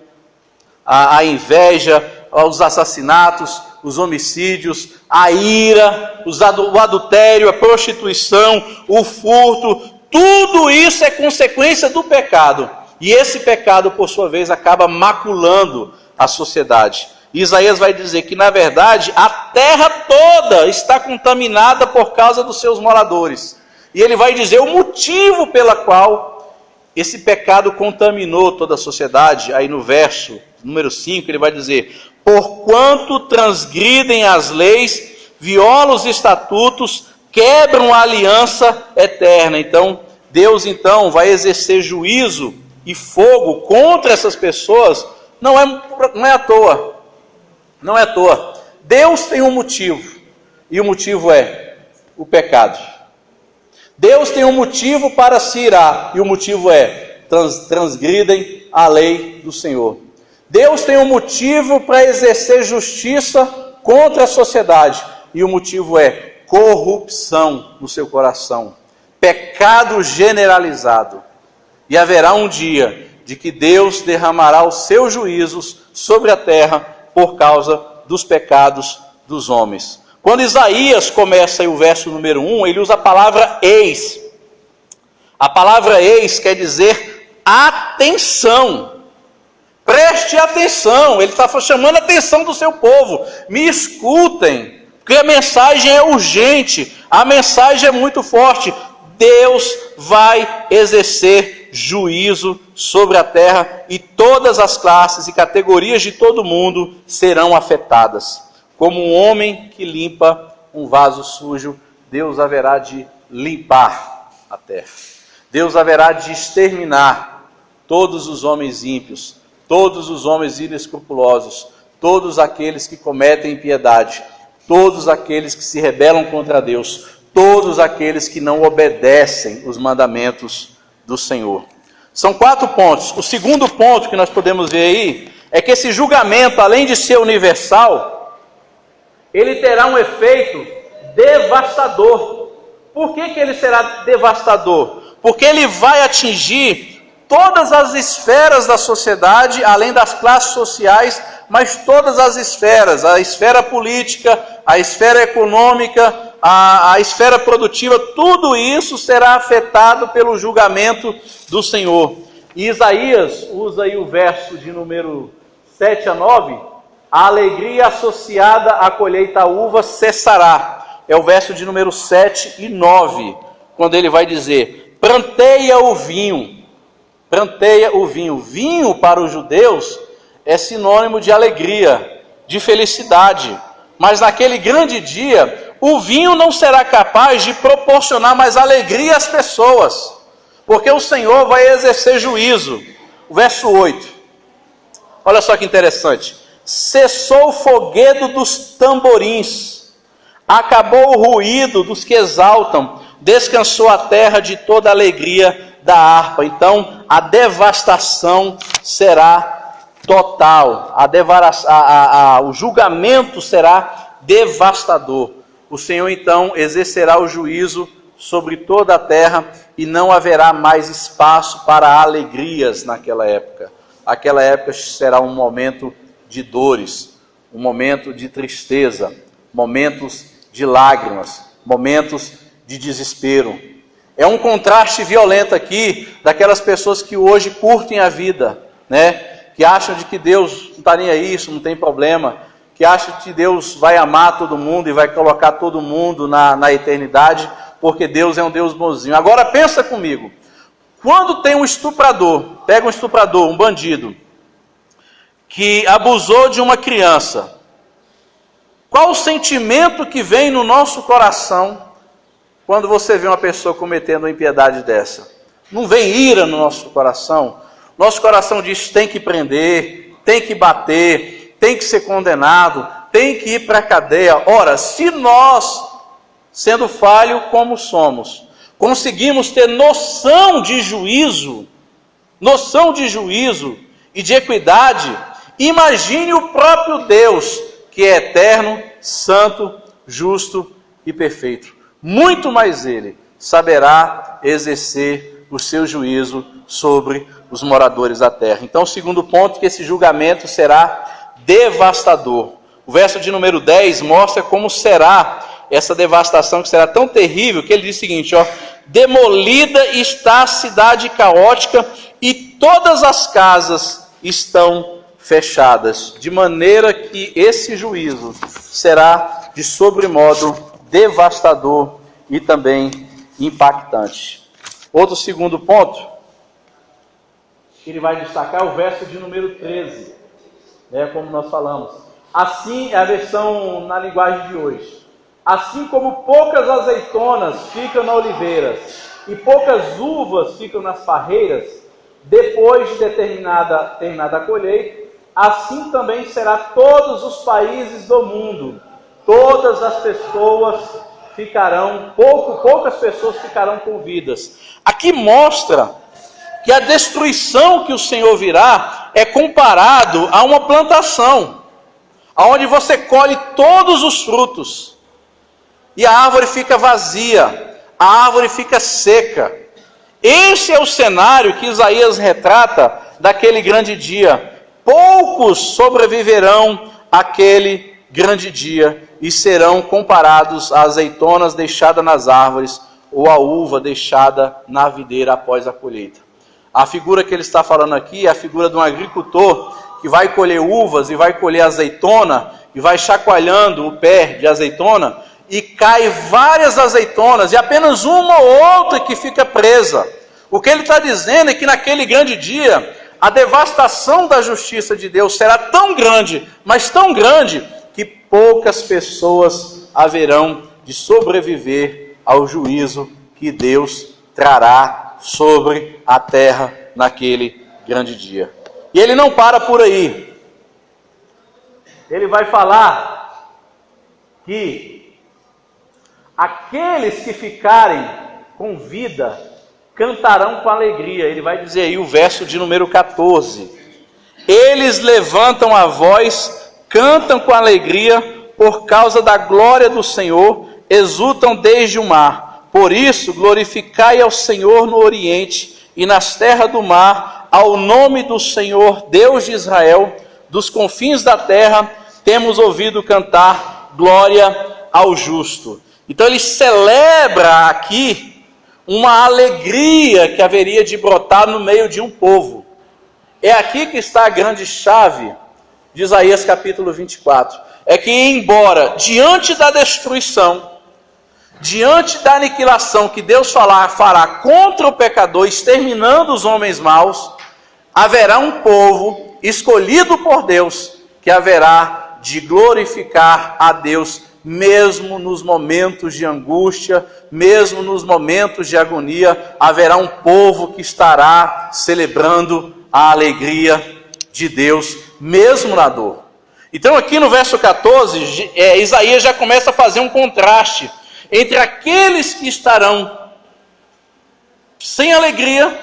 a inveja, os assassinatos, os homicídios, a ira, o adultério, a prostituição, o furto, tudo isso é consequência do pecado. E esse pecado, por sua vez, acaba maculando a sociedade. Isaías vai dizer que, na verdade, a terra toda está contaminada por causa dos seus moradores. E ele vai dizer o motivo pela qual esse pecado contaminou toda a sociedade. Aí no verso número 5, ele vai dizer: porquanto transgridem as leis, violam os estatutos, quebram a aliança eterna. Então, Deus vai exercer juízo e fogo contra essas pessoas. Não é à toa. Não é à toa. Deus tem um motivo, e o motivo é o pecado. Deus tem um motivo para se irar, e o motivo é transgridem a lei do Senhor. Deus tem um motivo para exercer justiça contra a sociedade, e o motivo é corrupção no seu coração, pecado generalizado. E haverá um dia de que Deus derramará os seus juízos sobre a terra por causa dos pecados dos homens. Quando Isaías começa aí o verso número 1, ele usa a palavra eis. A palavra eis quer dizer atenção. Preste atenção. Ele está chamando a atenção do seu povo. Me escutem, porque a mensagem é urgente. A mensagem é muito forte. Deus vai exercer juízo sobre a terra e todas as classes e categorias de todo mundo serão afetadas. Como um homem que limpa um vaso sujo, Deus haverá de limpar a terra. Deus haverá de exterminar todos os homens ímpios, todos os homens inescrupulosos, todos aqueles que cometem impiedade, todos aqueles que se rebelam contra Deus, todos aqueles que não obedecem os mandamentos do Senhor. São 4 pontos. O segundo ponto que nós podemos ver aí é que esse julgamento, além de ser universal, ele terá um efeito devastador. Por que ele será devastador? Porque ele vai atingir todas as esferas da sociedade, além das classes sociais, mas todas as esferas, a esfera política, a esfera econômica, a esfera produtiva, tudo isso será afetado pelo julgamento do Senhor. E Isaías usa aí o verso de número 7 a 9, a alegria associada à colheita à uva cessará. É o verso de número 7 e 9, quando ele vai dizer, pranteia o vinho. Pranteia o vinho. Vinho para os judeus é sinônimo de alegria, de felicidade. Mas naquele grande dia, o vinho não será capaz de proporcionar mais alegria às pessoas, porque o Senhor vai exercer juízo. O verso 8. Olha só que interessante. cessou o foguedo dos tamborins, acabou o ruído dos que exaltam, descansou a terra de toda a alegria da harpa. Então a devastação será total, o julgamento será devastador. O Senhor então exercerá o juízo sobre toda a terra e não haverá mais espaço para alegrias naquela época. Aquela época será um momento de dores, um momento de tristeza, momentos de lágrimas, momentos de desespero. É um contraste violento aqui daquelas pessoas que hoje curtem a vida, né? Que acham de que Deus não está nem aí, isso não tem problema, que acham que Deus vai amar todo mundo e vai colocar todo mundo na eternidade, porque Deus é um Deus bonzinho. Agora pensa comigo, quando tem um estuprador, pega um estuprador, um bandido, que abusou de uma criança, qual o sentimento que vem no nosso coração quando você vê uma pessoa cometendo uma impiedade dessa? Não vem ira no nosso coração? Nosso coração diz: tem que prender, tem que bater, tem que ser condenado, tem que ir para a cadeia. Ora, se nós, sendo falho como somos, conseguimos ter noção de juízo e de equidade, imagine o próprio Deus, que é eterno, santo, justo e perfeito. Muito mais Ele saberá exercer o seu juízo sobre os moradores da terra. Então, o segundo ponto, que esse julgamento será devastador. O verso de número 10 mostra como será essa devastação, que será tão terrível, que ele diz o seguinte, ó: demolida está a cidade caótica e todas as casas estão fechadas, de maneira que esse juízo será de sobremodo devastador e também impactante. Outro segundo ponto que ele vai destacar é o verso de número 13, como nós falamos. Assim é a versão na linguagem de hoje. Assim como poucas azeitonas ficam na oliveira e poucas uvas ficam nas parreiras, depois de terminada a colheita, assim também será todos os países do mundo. Todas as pessoas ficarão, poucas pessoas ficarão com vidas. Aqui mostra que a destruição que o Senhor virá é comparado a uma plantação, onde você colhe todos os frutos, e a árvore fica vazia, a árvore fica seca. Esse é o cenário que Isaías retrata daquele grande dia. Poucos sobreviverão àquele grande dia e serão comparados a azeitonas deixadas nas árvores ou a uva deixada na videira após a colheita. A figura que ele está falando aqui é a figura de um agricultor que vai colher uvas e vai colher azeitona e vai chacoalhando o pé de azeitona e cai várias azeitonas e apenas uma ou outra que fica presa. O que ele está dizendo é que naquele grande dia a devastação da justiça de Deus será tão grande, mas tão grande, que poucas pessoas haverão de sobreviver ao juízo que Deus trará sobre a terra naquele grande dia. E ele não para por aí. Ele vai falar que aqueles que ficarem com vida cantarão com alegria. Ele vai dizer aí o verso de número 14. Eles levantam a voz, cantam com alegria por causa da glória do Senhor, exultam desde o mar. Por isso, glorificai ao Senhor no oriente e nas terras do mar, ao nome do Senhor, Deus de Israel, dos confins da terra, temos ouvido cantar glória ao justo. Então ele celebra aqui uma alegria que haveria de brotar no meio de um povo. É aqui que está a grande chave de Isaías capítulo 24. É que embora diante da destruição, diante da aniquilação que Deus fará contra o pecador, exterminando os homens maus, haverá um povo escolhido por Deus que haverá de glorificar a Deus, mesmo nos momentos de angústia, mesmo nos momentos de agonia, haverá um povo que estará celebrando a alegria de Deus, mesmo na dor. Então aqui no verso 14, Isaías já começa a fazer um contraste entre aqueles que estarão sem alegria,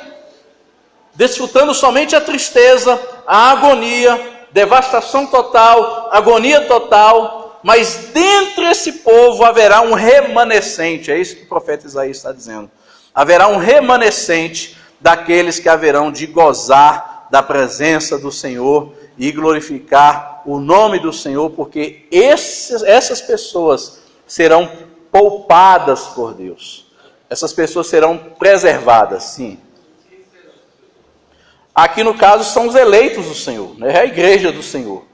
desfrutando somente a tristeza, a agonia, devastação total, agonia total, mas dentre esse povo haverá um remanescente, é isso que o profeta Isaías está dizendo. Haverá um remanescente daqueles que haverão de gozar da presença do Senhor e glorificar o nome do Senhor, porque essas pessoas serão poupadas por Deus. Essas pessoas serão preservadas, sim. Aqui no caso são os eleitos do Senhor, né? É a igreja do Senhor.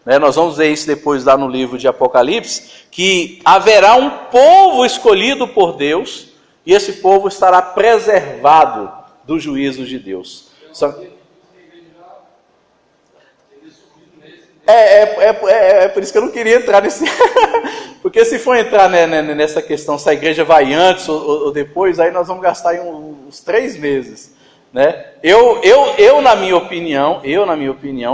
Né? Nós vamos ver isso depois lá no livro de Apocalipse, que haverá um povo escolhido por Deus, e esse povo estará preservado dos juízos de Deus. É por isso que eu não queria entrar nesse... Porque se for entrar nessa questão, se a igreja vai antes ou depois, aí nós vamos gastar uns 3 meses. Né? Eu na minha opinião,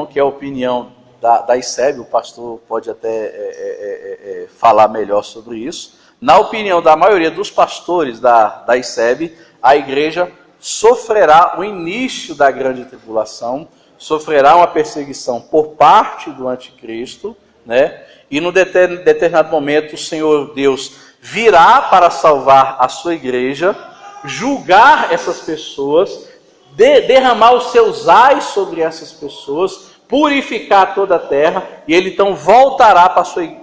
que é a opinião da ICEB, o pastor pode até falar melhor sobre isso. Na opinião da maioria dos pastores da ICEB, a igreja sofrerá o início da grande tribulação, sofrerá uma perseguição por parte do anticristo, né? E no determinado momento o Senhor Deus virá para salvar a sua igreja, julgar essas pessoas, derramar os seus ais sobre essas pessoas, purificar toda a terra, e ele então voltará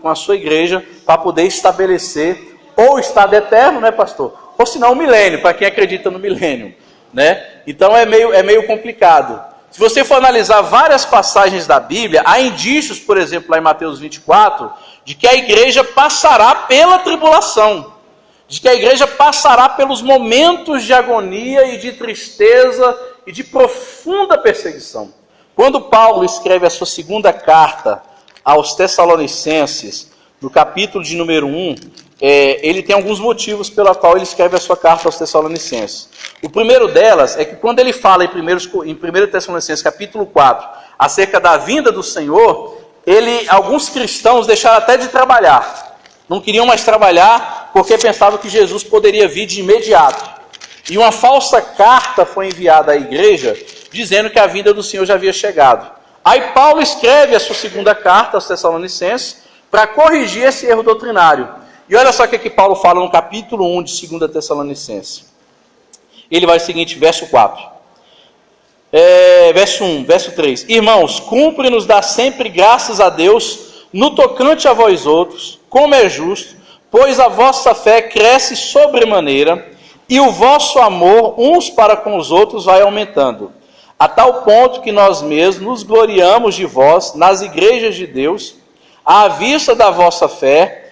com a sua igreja para poder estabelecer ou estado eterno, né, pastor? Ou senão o milênio, para quem acredita no milênio, né? Então é meio complicado. Se você for analisar várias passagens da Bíblia, há indícios, por exemplo, lá em Mateus 24, de que a igreja passará pela tribulação, de que a igreja passará pelos momentos de agonia e de tristeza e de profunda perseguição. Quando Paulo escreve a sua segunda carta aos Tessalonicenses, no capítulo de número 1, ele tem alguns motivos pela qual ele escreve a sua carta aos Tessalonicenses. O primeiro delas é que quando ele fala em 1 Tessalonicenses capítulo 4, acerca da vinda do Senhor, alguns cristãos deixaram até de trabalhar. Não queriam mais trabalhar porque pensavam que Jesus poderia vir de imediato. E uma falsa carta foi enviada à igreja dizendo que a vinda do Senhor já havia chegado. Aí Paulo escreve a sua segunda carta aos Tessalonicenses para corrigir esse erro doutrinário. E olha só o que Paulo fala no capítulo 1 de 2 Tessalonicenses. Ele vai o seguinte, verso 4. Verso 1, verso 3. Irmãos, cumpre-nos dar sempre graças a Deus no tocante a vós outros, como é justo, pois a vossa fé cresce sobremaneira e o vosso amor uns para com os outros vai aumentando, a tal ponto que nós mesmos nos gloriamos de vós nas igrejas de Deus, à vista da vossa fé,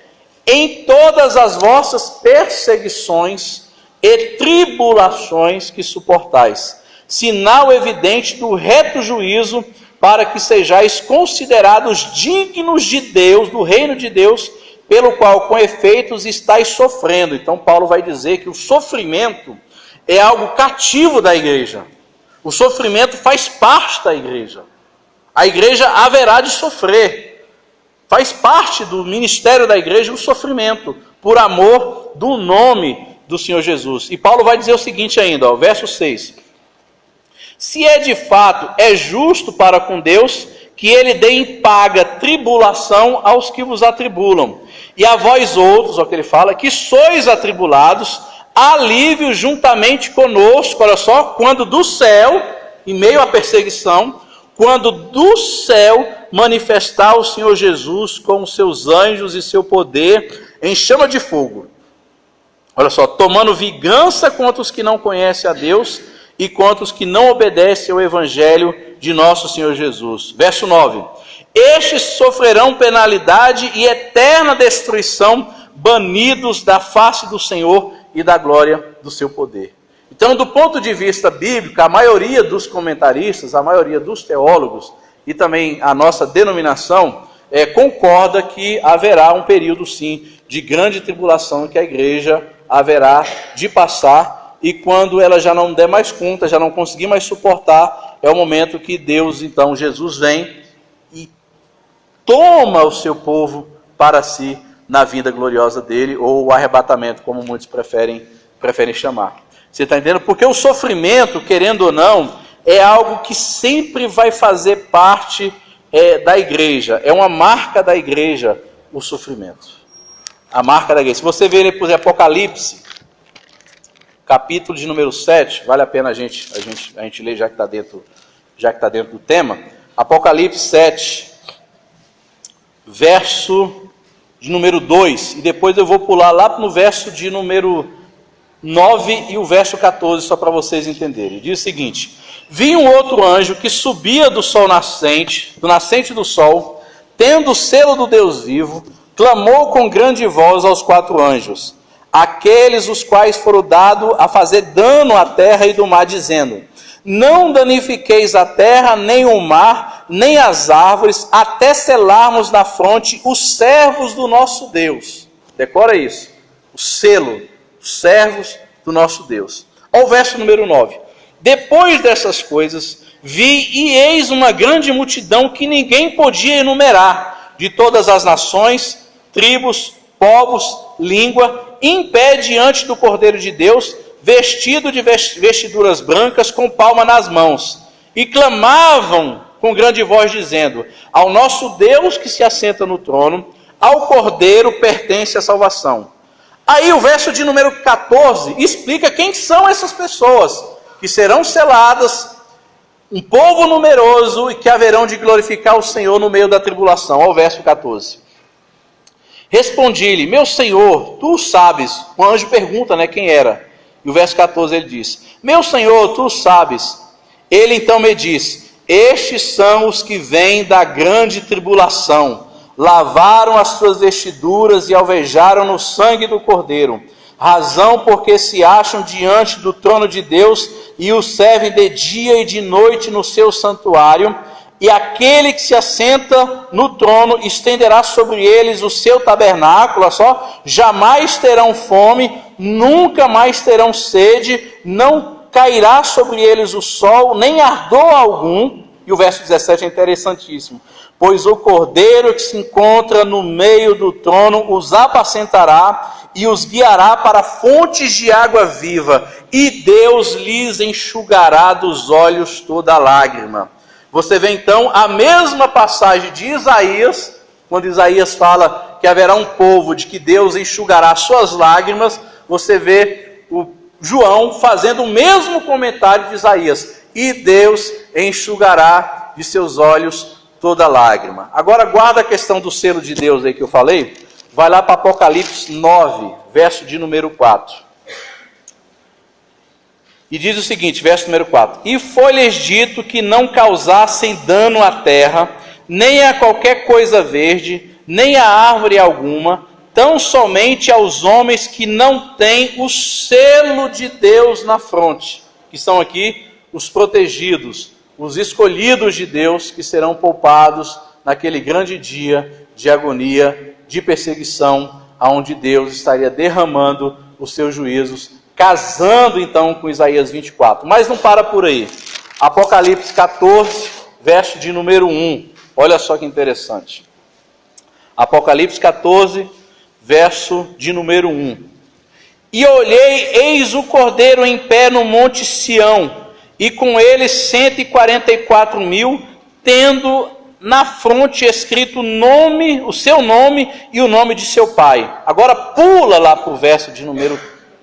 em todas as vossas perseguições e tribulações que suportais, sinal evidente do reto juízo, para que sejais considerados dignos de Deus, do reino de Deus, pelo qual com efeitos estáis sofrendo. Então Paulo vai dizer que o sofrimento é algo cativo da igreja. O sofrimento faz parte da igreja. A igreja haverá de sofrer. Faz parte do ministério da igreja o sofrimento, por amor do nome do Senhor Jesus. E Paulo vai dizer o seguinte ainda, verso 6. Se de fato é justo para com Deus, que ele dê em paga tribulação aos que vos atribulam. E a vós outros, o que ele fala, que sois atribulados, alívio juntamente conosco, olha só, quando do céu, em meio à perseguição, quando do céu manifestar o Senhor Jesus com os seus anjos e seu poder em chama de fogo. Olha só, tomando vingança contra os que não conhecem a Deus e contra os que não obedecem ao evangelho de nosso Senhor Jesus. Verso 9. Estes sofrerão penalidade e eterna destruição, banidos da face do Senhor e da glória do seu poder. Então, do ponto de vista bíblico, a maioria dos comentaristas, a maioria dos teólogos e também a nossa denominação concorda que haverá um período, sim, de grande tribulação que a igreja haverá de passar, e quando ela já não der mais conta, já não conseguir mais suportar, é o momento que Deus, então, Jesus vem e toma o seu povo para si na vinda gloriosa dele, ou o arrebatamento, como muitos preferem chamar. Você está entendendo? Porque o sofrimento, querendo ou não, é algo que sempre vai fazer parte da igreja. É uma marca da igreja, o sofrimento. A marca da igreja. Se você ver, por exemplo, Apocalipse, capítulo de número 7, vale a pena a gente ler, já que está dentro do tema. Apocalipse 7, verso de número 2, e depois eu vou pular lá no verso de número 9 e o verso 14, só para vocês entenderem. Diz o seguinte: vi um outro anjo que subia do sol nascente, do nascente do sol, tendo o selo do Deus vivo, clamou com grande voz aos 4 anjos, aqueles os quais foram dados a fazer dano à terra e do mar, dizendo: não danifiqueis a terra, nem o mar, nem as árvores, até selarmos na fronte os servos do nosso Deus. Decora isso. O selo, os servos do nosso Deus. Ao verso número 9. Depois dessas coisas, vi e eis uma grande multidão que ninguém podia enumerar, de todas as nações, tribos, povos, língua, em pé diante do Cordeiro de Deus, vestido de vestiduras brancas, com palma nas mãos, e clamavam com grande voz, dizendo: ao nosso Deus que se assenta no trono, ao Cordeiro pertence a salvação. Aí o verso de número 14 explica quem são essas pessoas, que serão seladas, um povo numeroso, e que haverão de glorificar o Senhor no meio da tribulação. Ao verso 14. Respondi-lhe: meu Senhor, tu sabes. O anjo pergunta, quem era. E o verso 14 ele diz: meu Senhor, tu sabes. Ele então me diz: estes são os que vêm da grande tribulação, lavaram as suas vestiduras e alvejaram no sangue do Cordeiro, razão porque se acham diante do trono de Deus e o servem de dia e de noite no seu santuário. E aquele que se assenta no trono estenderá sobre eles o seu tabernáculo, jamais terão fome, nunca mais terão sede, não cairá sobre eles o sol, nem ardor algum. E o verso 17 é interessantíssimo: pois o Cordeiro que se encontra no meio do trono os apacentará e os guiará para fontes de água viva, e Deus lhes enxugará dos olhos toda lágrima. Você vê então a mesma passagem de Isaías, quando Isaías fala que haverá um povo de que Deus enxugará suas lágrimas. Você vê o João fazendo o mesmo comentário de Isaías: e Deus enxugará de seus olhos toda lágrima. Agora guarda a questão do selo de Deus aí que eu falei. Vai lá para Apocalipse 9, verso de número 4. E diz o seguinte, verso número 4: e foi-lhes dito que não causassem dano à terra, nem a qualquer coisa verde, nem a árvore alguma, tão somente aos homens que não têm o selo de Deus na fronte, que são aqui os protegidos, os escolhidos de Deus, que serão poupados naquele grande dia de agonia, de perseguição, onde Deus estaria derramando os seus juízos, casando então com Isaías 24. Mas não para por aí. Apocalipse 14, verso de número 1. Olha só que interessante. Apocalipse 14, verso de número 1. E olhei, eis o Cordeiro em pé no monte Sião, e com ele 144.000, tendo na fronte escrito o seu nome e o nome de seu pai. Agora pula lá para o verso de número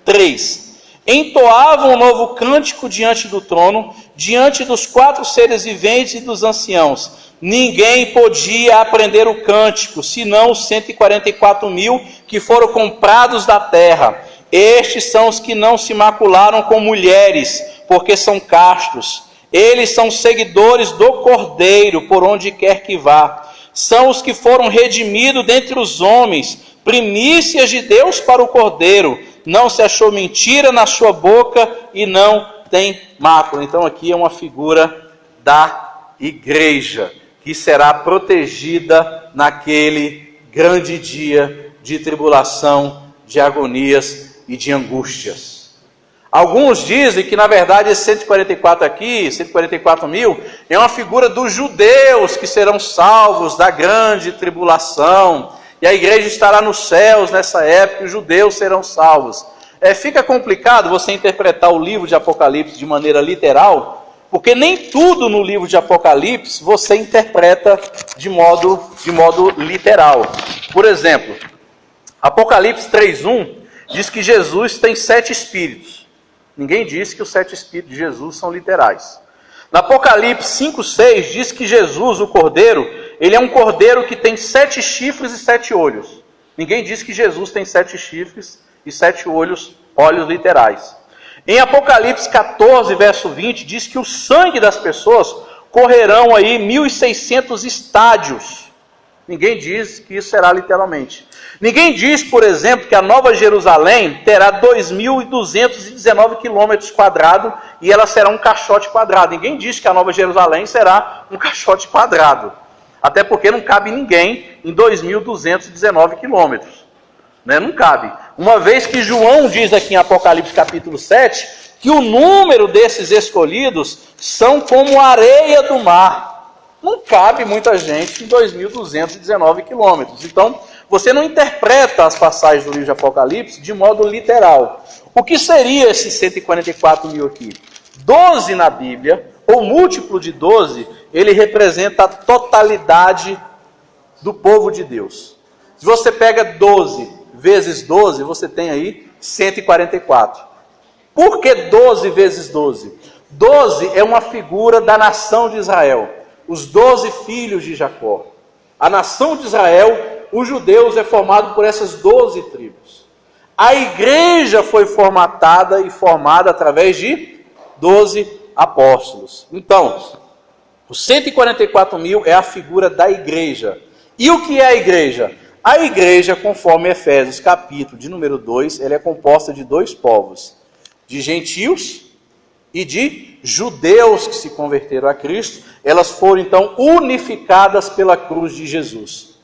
3. Entoavam um novo cântico diante do trono, diante dos 4 seres viventes e dos anciãos. Ninguém podia aprender o cântico, senão os 144.000 que foram comprados da terra. Estes são os que não se macularam com mulheres, porque são castos. Eles são seguidores do Cordeiro, por onde quer que vá. São os que foram redimidos dentre os homens, primícias de Deus para o Cordeiro. Não se achou mentira na sua boca e não tem mácula. Então aqui é uma figura da igreja, que será protegida naquele grande dia de tribulação, de agonias e de angústias. Alguns dizem que, na verdade, esse 144 aqui, 144 mil, é uma figura dos judeus que serão salvos da grande tribulação. E a igreja estará nos céus nessa época, e os judeus serão salvos. Fica complicado você interpretar o livro de Apocalipse de maneira literal, porque nem tudo no livro de Apocalipse você interpreta de modo literal. Por exemplo, Apocalipse 3:1 diz que Jesus tem 7 espíritos. Ninguém diz que os 7 espíritos de Jesus são literais. No Apocalipse 5:6 diz que Jesus, o Cordeiro, ele é um cordeiro que tem 7 chifres e 7 olhos. Ninguém diz que Jesus tem 7 chifres e 7 olhos literais. Em Apocalipse 14, verso 20, diz que o sangue das pessoas correrão aí 1.600 estádios. Ninguém diz que isso será literalmente. Ninguém diz, por exemplo, que a Nova Jerusalém terá 2.219 quilômetros quadrados e ela será um caixote quadrado. Ninguém diz que a Nova Jerusalém será um caixote quadrado. Até porque não cabe ninguém em 2.219 quilômetros. Não cabe. Uma vez que João diz aqui em Apocalipse capítulo 7, que o número desses escolhidos são como a areia do mar. Não cabe muita gente em 2.219 quilômetros. Então, você não interpreta as passagens do livro de Apocalipse de modo literal. O que seria esses 144 mil aqui? 12 na Bíblia, ou múltiplo de 12, ele representa a totalidade do povo de Deus. Se você pega 12 vezes 12, você tem aí 144. Por que 12 vezes 12? 12 é uma figura da nação de Israel. Os 12 filhos de Jacó. A nação de Israel, os judeus, é formado por essas 12 tribos. A igreja foi formatada e formada através de 12 apóstolos. Então, os 144 mil é a figura da igreja. E o que é a igreja? A igreja, conforme Efésios capítulo de número 2, ela é composta de 2 povos. De gentios e de judeus que se converteram a Cristo. Elas foram então unificadas pela cruz de Jesus.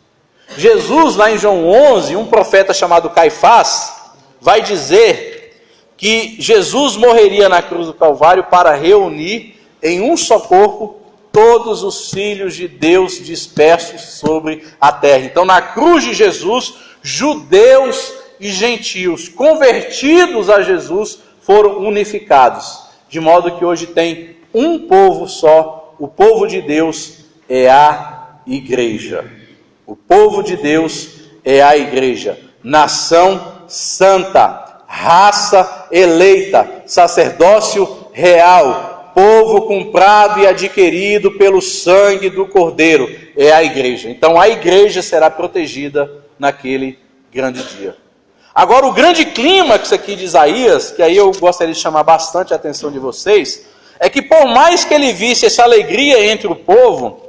Jesus, lá em João 11, um profeta chamado Caifás, vai dizer que Jesus morreria na cruz do Calvário para reunir em um só corpo todos os filhos de Deus dispersos sobre a terra. Então, na cruz de Jesus, judeus e gentios convertidos a Jesus foram unificados, de modo que hoje tem um povo só. O povo de Deus é a igreja. O povo de Deus é a igreja. Nação santa, raça eleita, sacerdócio real, povo comprado e adquirido pelo sangue do Cordeiro, é a igreja. Então a igreja será protegida naquele grande dia. Agora o grande clímax aqui de Isaías, que aí eu gostaria de chamar bastante a atenção de vocês, é que por mais que ele visse essa alegria entre o povo,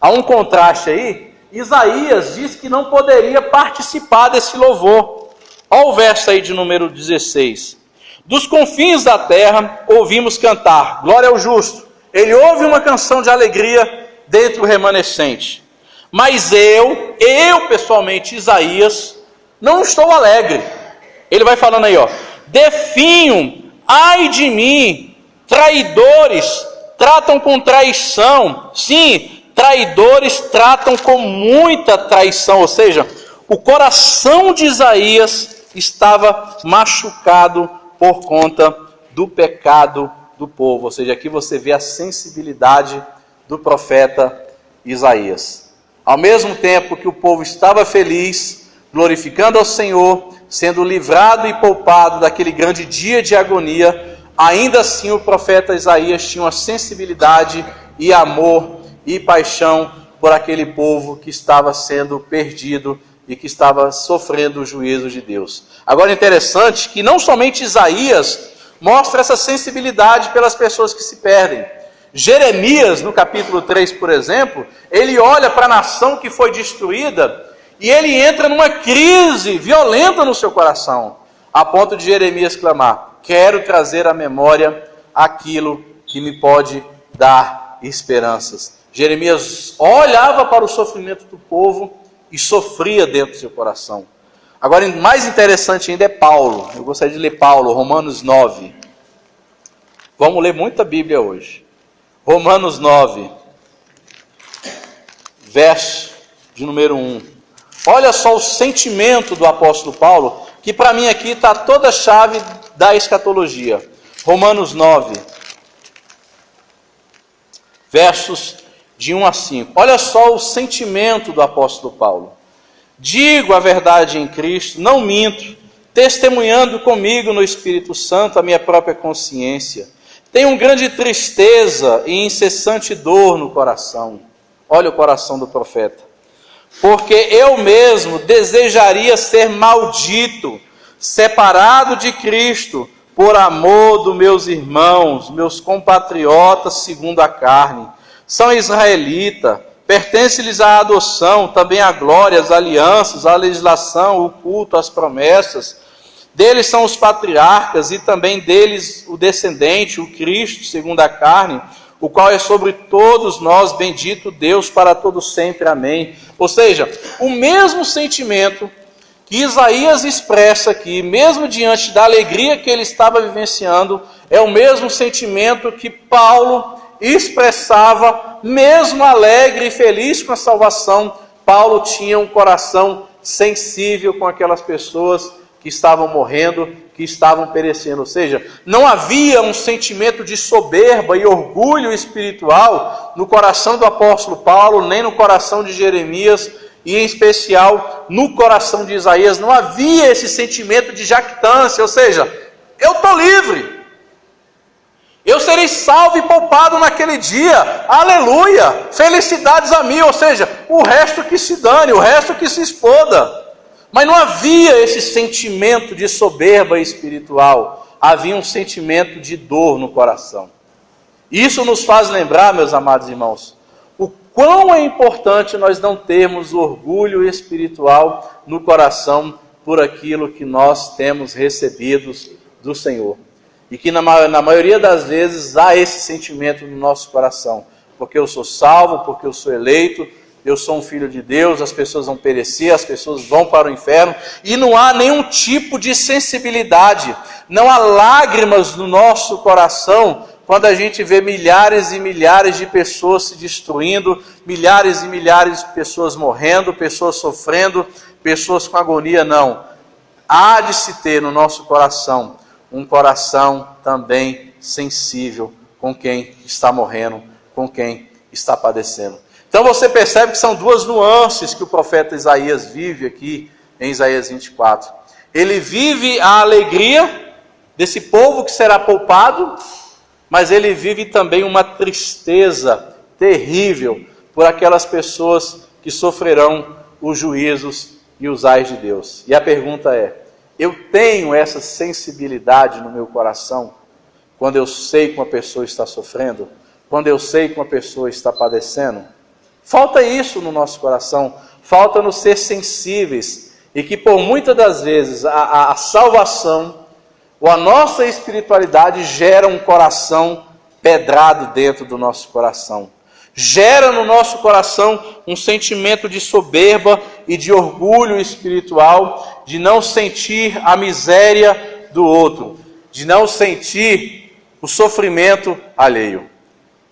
há um contraste aí. Isaías diz que não poderia participar desse louvor. Olha o verso aí de número 16. Dos confins da terra ouvimos cantar, glória ao justo. Ele ouve uma canção de alegria dentre o remanescente. Mas eu pessoalmente, Isaías, não estou alegre. Ele vai falando aí, definho, ai de mim, traidores tratam com traição. Sim, traidores tratam com muita traição. Ou seja, o coração de Isaías estava machucado por conta do pecado do povo. Ou seja, aqui você vê a sensibilidade do profeta Isaías. Ao mesmo tempo que o povo estava feliz, glorificando ao Senhor, sendo livrado e poupado daquele grande dia de agonia, ainda assim o profeta Isaías tinha uma sensibilidade e amor e paixão por aquele povo que estava sendo perdido e que estava sofrendo o juízo de Deus. Agora é interessante que não somente Isaías mostra essa sensibilidade pelas pessoas que se perdem. Jeremias, no capítulo 3, por exemplo, ele olha para a nação que foi destruída e ele entra numa crise violenta no seu coração, a ponto de Jeremias clamar: quero trazer à memória aquilo que me pode dar esperanças. Jeremias olhava para o sofrimento do povo e sofria dentro do seu coração. Agora, mais interessante ainda é Paulo. Eu gostaria de ler Paulo, Romanos 9. Vamos ler muita Bíblia hoje. Romanos 9, verso de número 1. Olha só o sentimento do apóstolo Paulo, que para mim aqui está toda a chave da escatologia. Romanos 9, versos de 1 a 5. Olha só o sentimento do apóstolo Paulo. Digo a verdade em Cristo, não minto, testemunhando comigo no Espírito Santo a minha própria consciência. Tenho grande tristeza e incessante dor no coração. Olha o coração do profeta. Porque eu mesmo desejaria ser maldito, separado de Cristo, por amor dos meus irmãos, meus compatriotas segundo a carne. São israelitas, pertence-lhes a adoção, também a glória, as alianças, a legislação, o culto, as promessas. Deles são os patriarcas e também deles o descendente, o Cristo, segundo a carne, o qual é sobre todos nós, bendito Deus para todos sempre. Amém. Ou seja, o mesmo sentimento que Isaías expressa aqui, mesmo diante da alegria que ele estava vivenciando, é o mesmo sentimento que Paulo expressava, mesmo alegre e feliz com a salvação. Paulo tinha um coração sensível com aquelas pessoas que estavam morrendo, que estavam perecendo. Ou seja, não havia um sentimento de soberba e orgulho espiritual no coração do apóstolo Paulo, nem no coração de Jeremias, e em especial no coração de Isaías. Não havia esse sentimento de jactância, ou seja, eu estou livre, eu serei salvo e poupado naquele dia, aleluia, felicidades a mim, ou seja, o resto que se dane, o resto que se exploda. Mas não havia esse sentimento de soberba espiritual, havia um sentimento de dor no coração. Isso nos faz lembrar, meus amados irmãos, o quão é importante nós não termos orgulho espiritual no coração por aquilo que nós temos recebido do Senhor. E que na maioria das vezes há esse sentimento no nosso coração. Porque eu sou salvo, porque eu sou eleito, eu sou um filho de Deus, as pessoas vão perecer, as pessoas vão para o inferno. E não há nenhum tipo de sensibilidade, não há lágrimas no nosso coração quando a gente vê milhares e milhares de pessoas se destruindo, milhares e milhares de pessoas morrendo, pessoas sofrendo, pessoas com agonia. Não. Há de se ter no nosso coração um coração também sensível com quem está morrendo, com quem está padecendo. Então você percebe que são duas nuances que o profeta Isaías vive aqui em Isaías 24. Ele vive a alegria desse povo que será poupado, mas ele vive também uma tristeza terrível por aquelas pessoas que sofrerão os juízos e os ais de Deus. E a pergunta é, eu tenho essa sensibilidade no meu coração quando eu sei que uma pessoa está sofrendo, quando eu sei que uma pessoa está padecendo? Falta isso no nosso coração, falta nos ser sensíveis, e que por muitas das vezes a salvação ou a nossa espiritualidade gera um coração pedrado dentro do nosso coração. Gera no nosso coração um sentimento de soberba e de orgulho espiritual, de não sentir a miséria do outro, de não sentir o sofrimento alheio.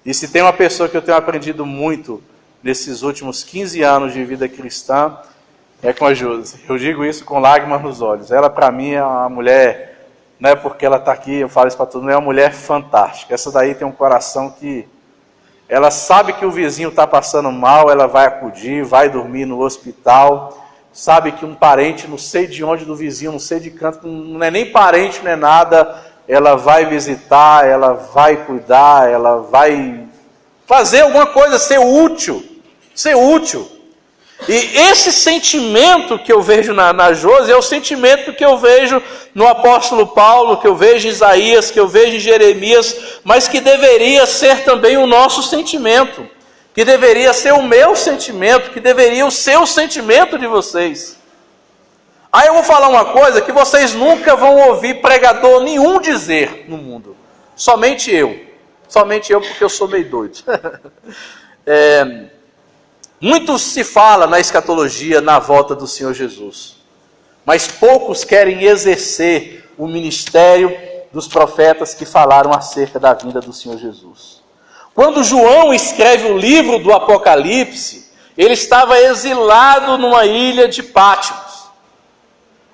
E se tem uma pessoa que eu tenho aprendido muito nesses últimos 15 anos de vida cristã, é com a Josi. Eu digo isso com lágrimas nos olhos. Ela, para mim, é uma mulher, não é porque ela está aqui, eu falo isso para todo mundo, é uma mulher fantástica. Essa daí tem um coração que ela sabe que o vizinho está passando mal, ela vai acudir, vai dormir no hospital, sabe que um parente, não sei de onde do vizinho, não sei de canto, não é nem parente, não é nada, ela vai visitar, ela vai cuidar, ela vai fazer alguma coisa, ser útil. E esse sentimento que eu vejo na Josi é o sentimento que eu vejo no apóstolo Paulo, que eu vejo em Isaías, que eu vejo em Jeremias, mas que deveria ser também o nosso sentimento, que deveria ser o meu sentimento, que deveria ser o sentimento de vocês. Aí eu vou falar uma coisa que vocês nunca vão ouvir pregador nenhum dizer no mundo, somente eu porque eu sou meio doido. Muito se fala na escatologia, na volta do Senhor Jesus. mas poucos querem exercer o ministério dos profetas que falaram acerca da vinda do Senhor Jesus. Quando João escreve o livro do Apocalipse, ele estava exilado numa ilha de Patmos.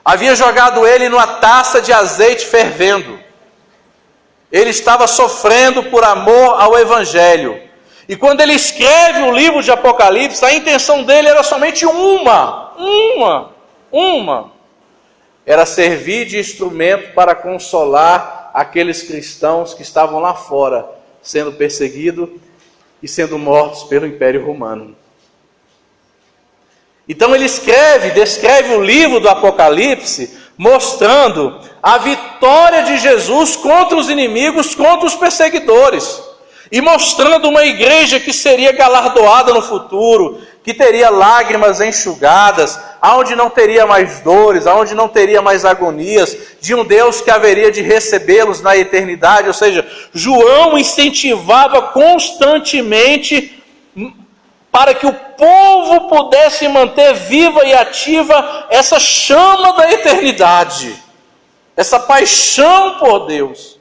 Havia jogado ele numa taça de azeite fervendo. Ele estava sofrendo por amor ao Evangelho. E quando ele escreve o livro de Apocalipse, a intenção dele era somente uma. Era servir de instrumento para consolar aqueles cristãos que estavam lá fora, sendo perseguidos e sendo mortos pelo Império Romano. Então ele descreve o livro do Apocalipse, mostrando a vitória de Jesus contra os inimigos, contra os perseguidores. E mostrando uma igreja que seria galardoada no futuro, que teria lágrimas enxugadas, aonde não teria mais dores, aonde não teria mais agonias, de um Deus que haveria de recebê-los na eternidade. Ou seja, João incentivava constantemente para que o povo pudesse manter viva e ativa essa chama da eternidade, essa paixão por Deus.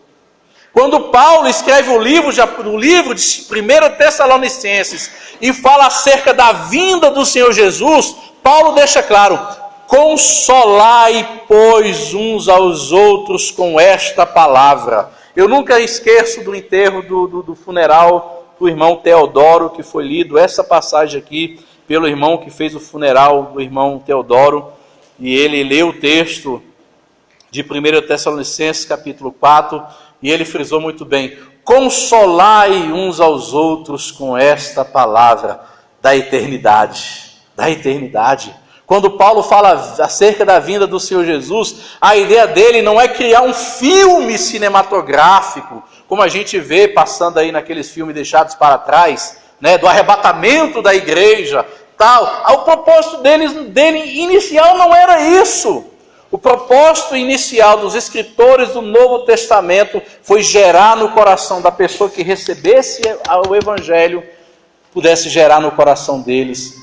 Quando Paulo escreve o livro de 1 Tessalonicenses e fala acerca da vinda do Senhor Jesus, Paulo deixa claro: consolai, pois, uns aos outros com esta palavra. Eu nunca esqueço do enterro do funeral do irmão Teodoro, que foi lido essa passagem aqui pelo irmão que fez o funeral do irmão Teodoro, e ele leu o texto de 1 Tessalonicenses capítulo 4, e ele frisou muito bem: consolai uns aos outros com esta palavra da eternidade. Da eternidade. Quando Paulo fala acerca da vinda do Senhor Jesus, a ideia dele não é criar um filme cinematográfico, como a gente vê passando aí naqueles filmes deixados para trás, né, do arrebatamento da igreja, tal. O propósito dele inicial não era isso. O propósito inicial dos escritores do Novo Testamento foi gerar no coração da pessoa que recebesse o Evangelho, pudesse gerar no coração deles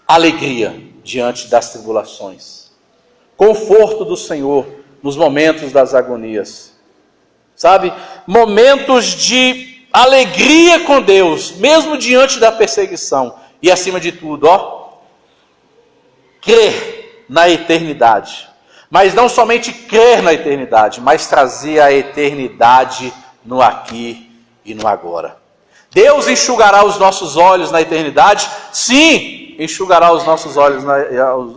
alegria diante das tribulações, conforto do Senhor nos momentos das agonias, sabe? Momentos de alegria com Deus, mesmo diante da perseguição, e acima de tudo, crer na eternidade. Mas não somente crer na eternidade, mas trazer a eternidade no aqui e no agora. Deus enxugará os nossos olhos na eternidade? Sim, enxugará os nossos olhos,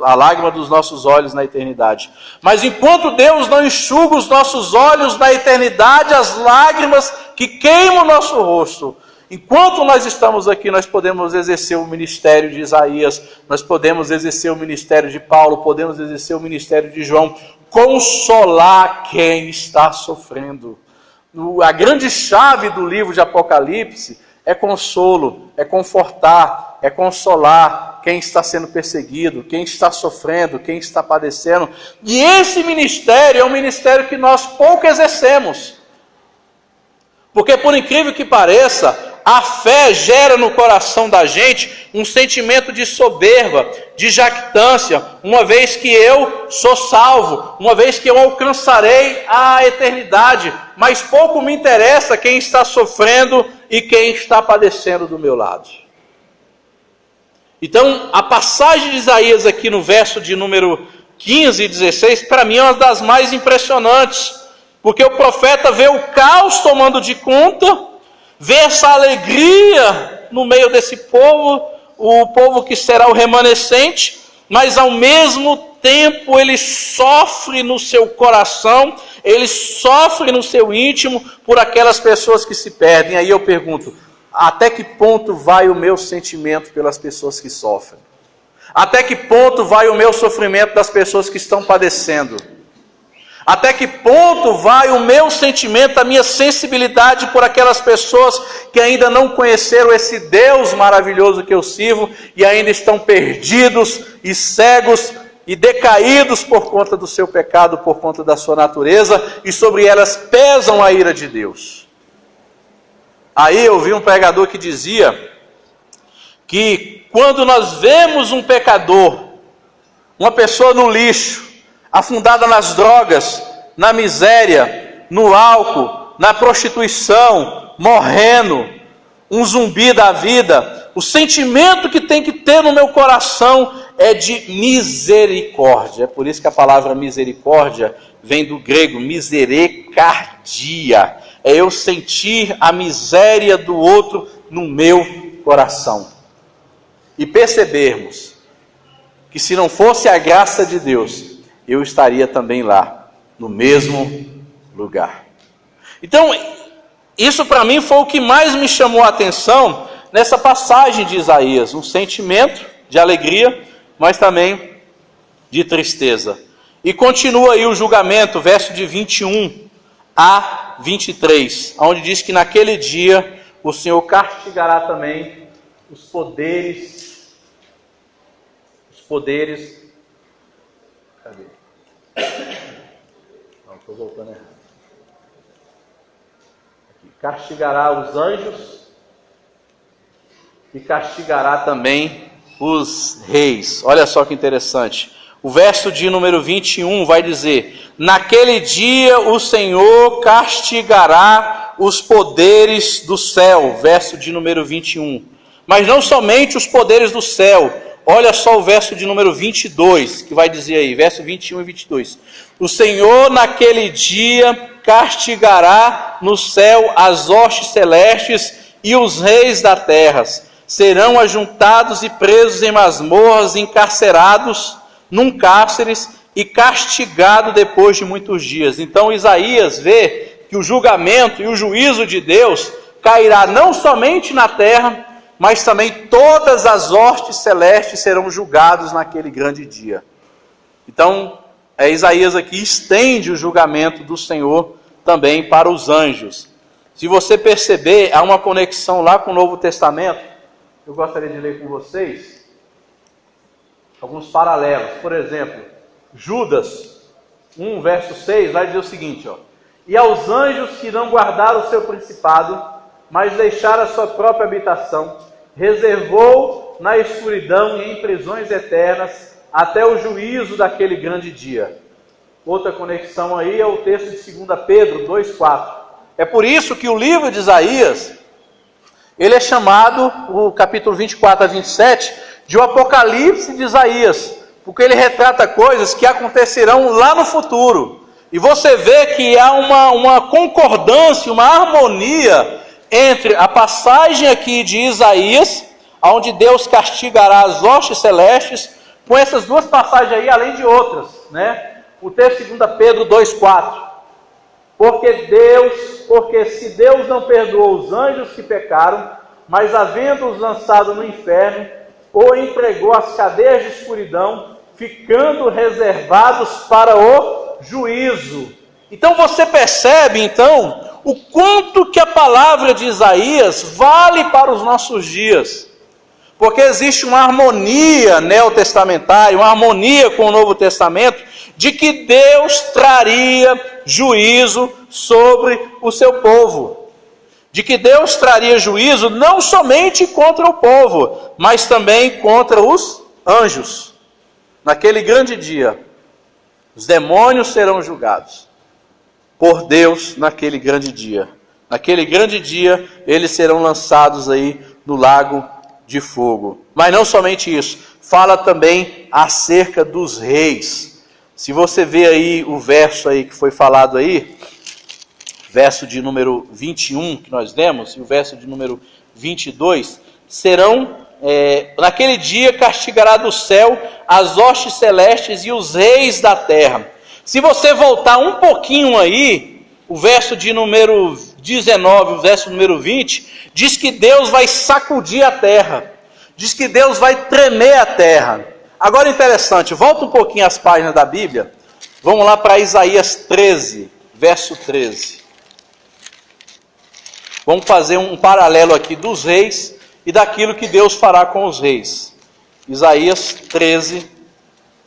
a lágrima dos nossos olhos na eternidade. Mas enquanto Deus não enxuga os nossos olhos na eternidade, as lágrimas que queimam o nosso rosto, enquanto nós estamos aqui, nós podemos exercer o ministério de Isaías, nós podemos exercer o ministério de Paulo, podemos exercer o ministério de João, consolar quem está sofrendo. A grande chave do livro de Apocalipse é consolo, é confortar, é consolar quem está sendo perseguido, quem está sofrendo, quem está padecendo. E esse ministério é um ministério que nós pouco exercemos. Porque, por incrível que pareça, a fé gera no coração da gente um sentimento de soberba, de jactância, uma vez que eu sou salvo, uma vez que eu alcançarei a eternidade, mas pouco me interessa quem está sofrendo e quem está padecendo do meu lado. Então, a passagem de Isaías aqui no verso de número 15 e 16, para mim é uma das mais impressionantes, porque o profeta vê o caos tomando de conta, vê essa alegria no meio desse povo, o povo que será o remanescente, mas ao mesmo tempo ele sofre no seu coração, ele sofre no seu íntimo por aquelas pessoas que se perdem. Aí eu pergunto, até que ponto vai o meu sentimento pelas pessoas que sofrem? Até que ponto vai o meu sofrimento das pessoas que estão padecendo? Até que ponto vai o meu sentimento, a minha sensibilidade por aquelas pessoas que ainda não conheceram esse Deus maravilhoso que eu sirvo e ainda estão perdidos e cegos e decaídos por conta do seu pecado, por conta da sua natureza, e sobre elas pesam a ira de Deus. Aí eu vi um pregador que dizia que quando nós vemos um pecador, uma pessoa no lixo, afundada nas drogas, na miséria, no álcool, na prostituição, morrendo, um zumbi da vida, o sentimento que tem que ter no meu coração é de misericórdia. É por isso que a palavra misericórdia vem do grego miserecardia. É eu sentir a miséria do outro no meu coração. E percebermos que se não fosse a graça de Deus, eu estaria também lá, no mesmo lugar. Então, isso para mim foi o que mais me chamou a atenção nessa passagem de Isaías. Um sentimento de alegria, mas também de tristeza. E continua aí o julgamento, verso de 21 a 23, onde diz que naquele dia o Senhor castigará também os poderes, cadê? Não, estou voltando errado. Aqui. Castigará os anjos e castigará também os reis. Olha só que interessante. O verso de número 21 vai dizer: naquele dia o Senhor castigará os poderes do céu. Verso de número 21. Mas não somente os poderes do céu. Olha só o verso de número 22, que vai dizer aí, verso 21 e 22. O Senhor naquele dia castigará no céu as hostes celestes e os reis da terra. Serão ajuntados e presos em masmorras, encarcerados num cárceres e castigado depois de muitos dias. Então Isaías vê que o julgamento e o juízo de Deus cairá não somente na terra, mas também todas as hostes celestes serão julgados naquele grande dia. Então, Isaías aqui estende o julgamento do Senhor também para os anjos. Se você perceber, há uma conexão lá com o Novo Testamento. Eu gostaria de ler com vocês alguns paralelos. Por exemplo, Judas 1, verso 6, vai dizer o seguinte, ó: e aos anjos que não guardaram o seu principado, mas deixaram a sua própria habitação, reservou na escuridão e em prisões eternas até o juízo daquele grande dia. Outra conexão aí é o texto de 2 Pedro 2,4. É por isso que o livro de Isaías, ele é chamado, o capítulo 24 a 27, de o Apocalipse de Isaías, porque ele retrata coisas que acontecerão lá no futuro. E você vê que há uma concordância, uma harmonia entre a passagem aqui de Isaías, onde Deus castigará as hostes celestes, com essas duas passagens aí, além de outras, né? O texto de 2 Pedro 2,4. Porque se Deus não perdoou os anjos que pecaram, mas havendo-os lançado no inferno, ou entregou às cadeias de escuridão, ficando reservados para o juízo. Então você percebe, então, o quanto que a palavra de Isaías vale para os nossos dias. Porque existe uma harmonia neotestamentária, uma harmonia com o Novo Testamento, de que Deus traria juízo sobre o seu povo. De que Deus traria juízo não somente contra o povo, mas também contra os anjos. Naquele grande dia, os demônios serão julgados por Deus naquele grande dia. Naquele grande dia, eles serão lançados aí no lago de fogo. Mas não somente isso, fala também acerca dos reis. Se você vê aí o verso aí que foi falado aí, verso de número 21 que nós lemos, e o verso de número 22, naquele dia castigará do céu as hostes celestes e os reis da terra. Se você voltar um pouquinho aí, o verso de número 19, o verso número 20, diz que Deus vai sacudir a terra, diz que Deus vai tremer a terra. Agora interessante, volta um pouquinho as páginas da Bíblia, vamos lá para Isaías 13, verso 13. Vamos fazer um paralelo aqui dos reis e daquilo que Deus fará com os reis. Isaías 13,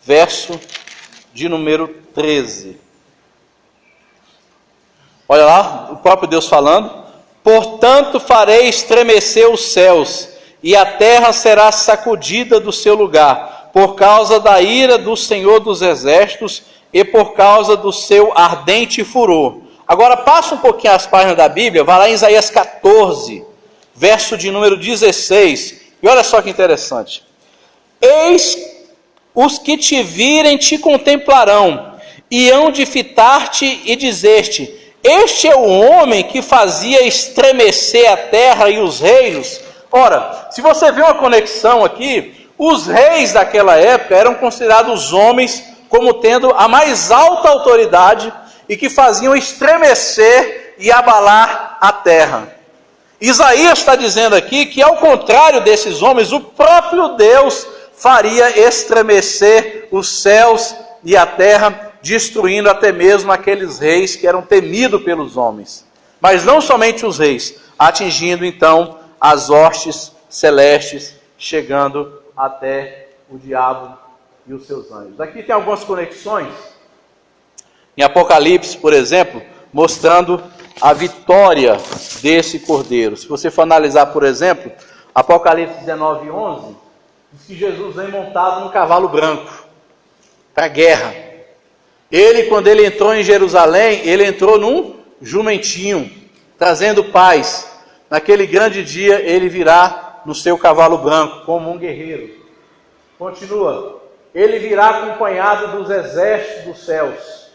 verso de número 13. Olha lá, o próprio Deus falando: portanto farei estremecer os céus, e a terra será sacudida do seu lugar, por causa da ira do Senhor dos Exércitos e por causa do seu ardente furor. Agora passa um pouquinho as páginas da Bíblia, vai lá em Isaías 14, verso de número 16, e olha só que interessante. Eis os que te virem te contemplarão, e hão de fitar-te e dizer-te: este é o homem que fazia estremecer a terra e os reinos. Ora, se você vê uma conexão aqui, os reis daquela época eram considerados homens como tendo a mais alta autoridade e que faziam estremecer e abalar a terra. Isaías está dizendo aqui que, ao contrário desses homens, o próprio Deus faria estremecer os céus e a terra, destruindo até mesmo aqueles reis que eram temidos pelos homens. Mas não somente os reis, atingindo então as hostes celestes, chegando até o diabo e os seus anjos. Aqui tem algumas conexões, em Apocalipse, por exemplo, mostrando a vitória desse cordeiro. Se você for analisar, por exemplo, Apocalipse 19:11, diz que Jesus vem montado num cavalo branco, para a guerra. Ele, quando ele entrou em Jerusalém, ele entrou num jumentinho, trazendo paz. Naquele grande dia, ele virá no seu cavalo branco, como um guerreiro. Continua. Ele virá acompanhado dos exércitos dos céus.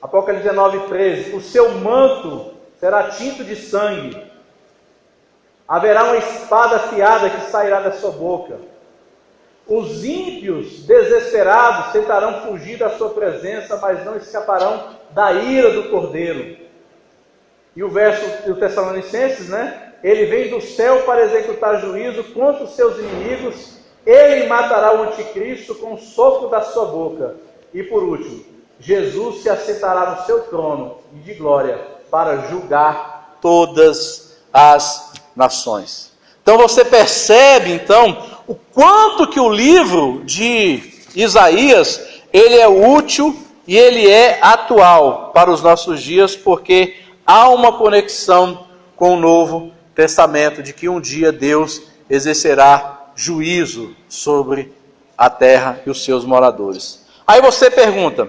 Apocalipse 19:13. O seu manto será tinto de sangue. Haverá uma espada afiada que sairá da sua boca. Os ímpios desesperados tentarão fugir da sua presença, mas não escaparão da ira do Cordeiro. E o verso do Tessalonicenses, Ele vem do céu para executar juízo contra os seus inimigos. Ele matará o anticristo com o sopro da sua boca. E por último, Jesus se assentará no seu trono de glória para julgar todas as nações. Então você percebe, o quanto que o livro de Isaías, ele é útil e ele é atual para os nossos dias, porque há uma conexão com o Novo Testamento, de que um dia Deus exercerá juízo sobre a terra e os seus moradores. Aí você pergunta,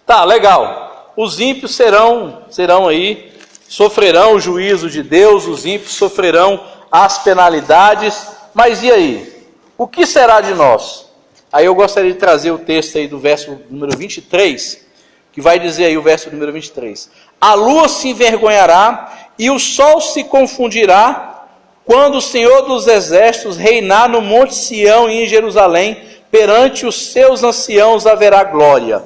tá, legal, os ímpios serão aí, sofrerão o juízo de Deus, os ímpios sofrerão as penalidades, mas e aí? O que será de nós? Aí eu gostaria de trazer o texto aí do verso número 23, que vai dizer aí o verso número 23. A lua se envergonhará e o sol se confundirá quando o Senhor dos Exércitos reinar no Monte Sião e em Jerusalém, perante os seus anciãos haverá glória.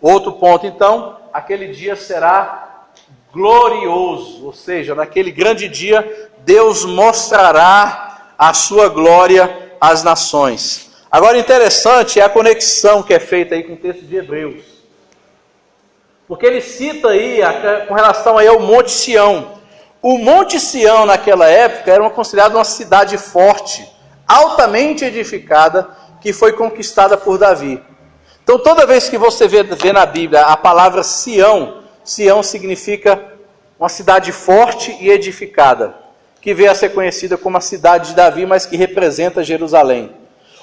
Outro ponto então, aquele dia será glorioso, ou seja, naquele grande dia, Deus mostrará a sua glória às nações. Agora, interessante é a conexão que é feita aí com o texto de Hebreus. Porque ele cita aí, com relação aí ao Monte Sião. O Monte Sião, naquela época, era considerado uma cidade forte, altamente edificada, que foi conquistada por Davi. Então, toda vez que você vê na Bíblia a palavra Sião, Sião significa uma cidade forte e edificada, que veio a ser conhecida como a cidade de Davi, mas que representa Jerusalém.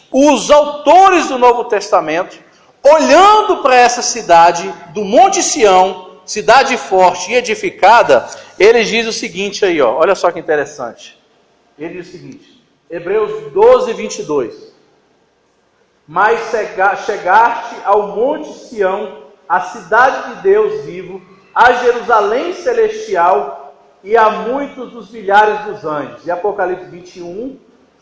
Os autores do Novo Testamento, olhando para essa cidade do Monte Sião, cidade forte e edificada, eles dizem o seguinte aí, olha só que interessante. Ele diz o seguinte, Hebreus 12, 22. Mas chegaste ao Monte Sião, a cidade de Deus vivo, a Jerusalém celestial e a muitos dos milhares dos anjos. E Apocalipse 21,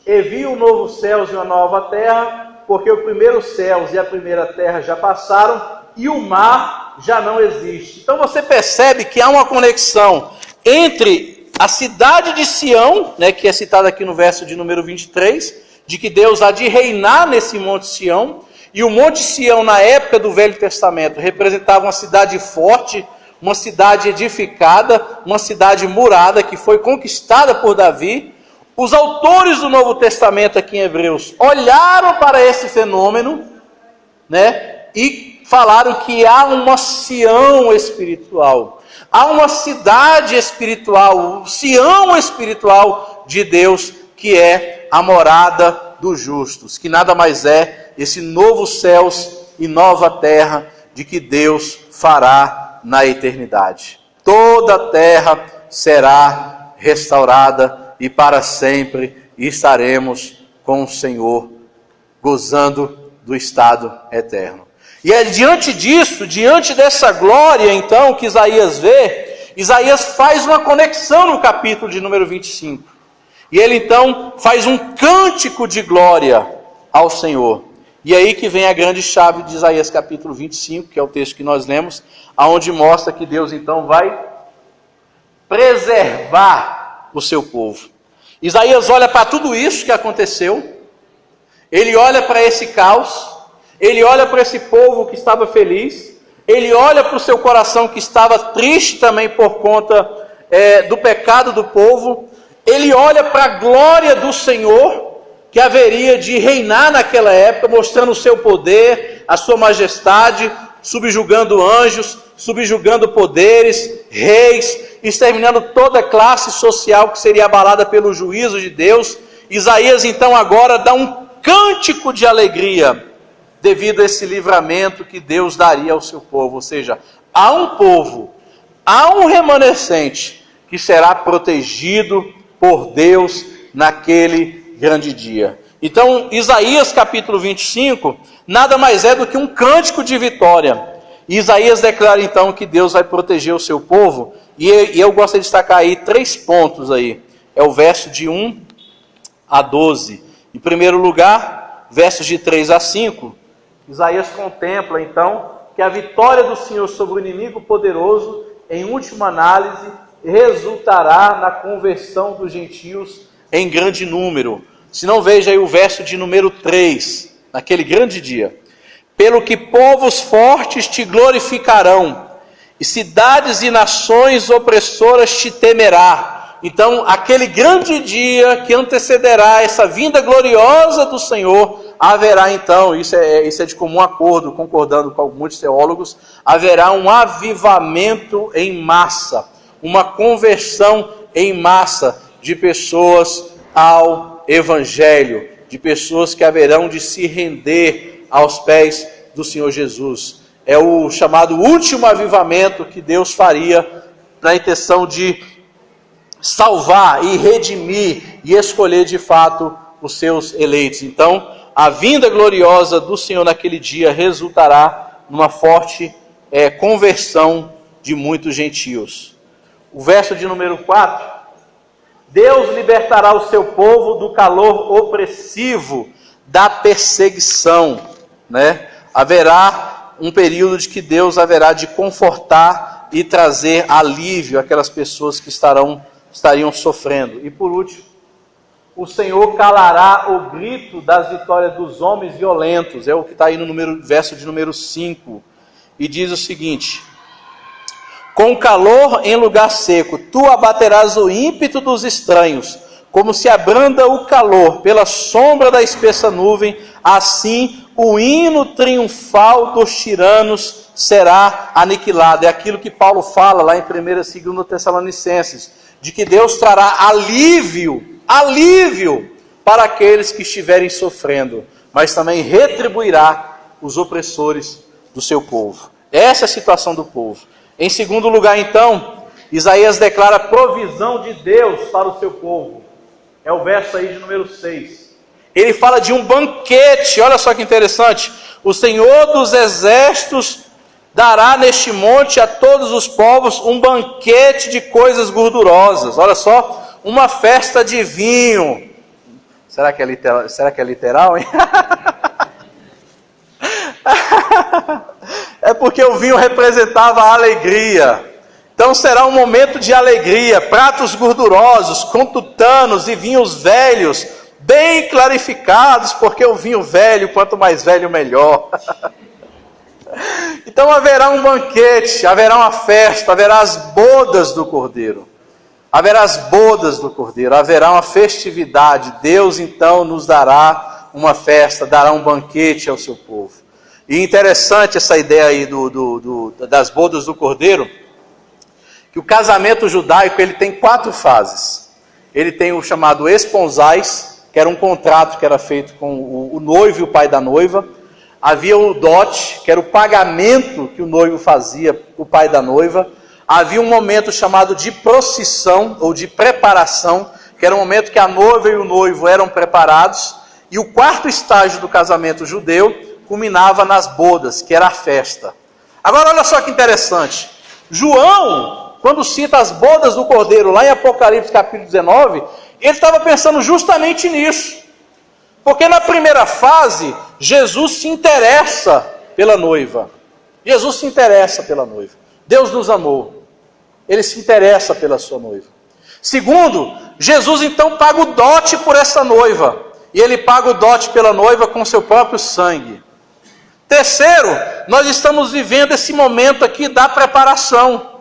e vi um novo céu e uma nova terra, porque o primeiro céu e a primeira terra já passaram, e o mar já não existe. Então você percebe que há uma conexão entre a cidade de Sião, que é citada aqui no verso de número 23, de que Deus há de reinar nesse Monte Sião, e o Monte Sião na época do Velho Testamento representava uma cidade forte, uma cidade edificada, uma cidade murada que foi conquistada por Davi. Os autores do Novo Testamento aqui em Hebreus olharam para esse fenômeno, e falaram que há uma Sião espiritual, há uma cidade espiritual, o Sião espiritual de Deus, que é a morada dos justos, que nada mais é esse novo céus e nova terra de que Deus fará na eternidade. Toda a terra será restaurada e para sempre estaremos com o Senhor, gozando do estado eterno. E é diante disso, diante dessa glória então que Isaías vê, Isaías faz uma conexão no capítulo de número 25. E ele então faz um cântico de glória ao Senhor. E aí que vem a grande chave de Isaías capítulo 25, que é o texto que nós lemos, aonde mostra que Deus então vai preservar o seu povo. Isaías olha para tudo isso que aconteceu, ele olha para esse caos, ele olha para esse povo que estava feliz, ele olha para o seu coração que estava triste também por conta do pecado do povo, ele olha para a glória do Senhor, que haveria de reinar naquela época, mostrando o seu poder, a sua majestade, subjugando anjos, subjugando poderes, reis, exterminando toda classe social que seria abalada pelo juízo de Deus. Isaías então agora dá um cântico de alegria, devido a esse livramento que Deus daria ao seu povo. Ou seja, há um povo, há um remanescente que será protegido por Deus naquele grande dia. Então, Isaías capítulo 25, nada mais é do que um cântico de vitória. E Isaías declara então que Deus vai proteger o seu povo, e eu gosto de destacar aí 3 pontos aí. É o verso de 1 a 12. Em primeiro lugar, versos de 3 a 5, Isaías contempla então que a vitória do Senhor sobre o inimigo poderoso, em última análise, resultará na conversão dos gentios em grande número. Se não, veja aí o verso de número 3, naquele grande dia. Pelo que povos fortes te glorificarão, e cidades e nações opressoras te temerá. Então, aquele grande dia que antecederá essa vinda gloriosa do Senhor, haverá então, isso é de comum acordo, concordando com muitos teólogos, haverá um avivamento em massa, uma conversão em massa de pessoas ao Evangelho, de pessoas que haverão de se render aos pés do Senhor Jesus. É o chamado último avivamento que Deus faria na intenção de salvar e redimir e escolher de fato os seus eleitos. Então, a vinda gloriosa do Senhor naquele dia resultará numa forte conversão de muitos gentios. O verso de número 4, Deus libertará o seu povo do calor opressivo da perseguição, né? Haverá um período de que Deus haverá de confortar e trazer alívio àquelas pessoas que estariam sofrendo. E por último, o Senhor calará o grito das vitórias dos homens violentos. É o que está aí no verso de número 5. E diz o seguinte: com calor em lugar seco, tu abaterás o ímpeto dos estranhos, como se abranda o calor pela sombra da espessa nuvem, assim o hino triunfal dos tiranos será aniquilado. É aquilo que Paulo fala lá em 1 e 2 Tessalonicenses, de que Deus trará alívio para aqueles que estiverem sofrendo, mas também retribuirá os opressores do seu povo. Essa é a situação do povo. Em segundo lugar, então, Isaías declara a provisão de Deus para o seu povo. É o verso aí de número 6. Ele fala de um banquete, olha só que interessante. O Senhor dos exércitos dará neste monte a todos os povos um banquete de coisas gordurosas. Olha só, uma festa de vinho. Será que é literal, hein? É porque o vinho representava a alegria. Então será um momento de alegria, pratos gordurosos, com tutanos e vinhos velhos, bem clarificados, porque o vinho velho, quanto mais velho, melhor. Então haverá um banquete, haverá uma festa, haverá as bodas do Cordeiro. Haverá as bodas do Cordeiro, haverá uma festividade. Deus então nos dará uma festa, dará um banquete ao seu povo. E interessante essa ideia aí das bodas do Cordeiro, que o casamento judaico ele tem 4 fases. Ele tem o chamado esponsais, que era um contrato que era feito com o noivo e o pai da noiva. havia o dote, que era o pagamento que o noivo fazia, o pai da noiva. Havia um momento chamado de procissão, ou de preparação, que era o momento que a noiva e o noivo eram preparados. E o quarto estágio do casamento judeu culminava nas bodas, que era a festa. Agora olha só que interessante. João, quando cita as bodas do Cordeiro, lá em Apocalipse capítulo 19, ele estava pensando justamente nisso. Porque na primeira fase, Jesus se interessa pela noiva. Jesus se interessa pela noiva. Deus nos amou. Ele se interessa pela sua noiva. Segundo, Jesus então paga o dote por essa noiva. E ele paga o dote pela noiva com seu próprio sangue. Terceiro, nós estamos vivendo esse momento aqui da preparação.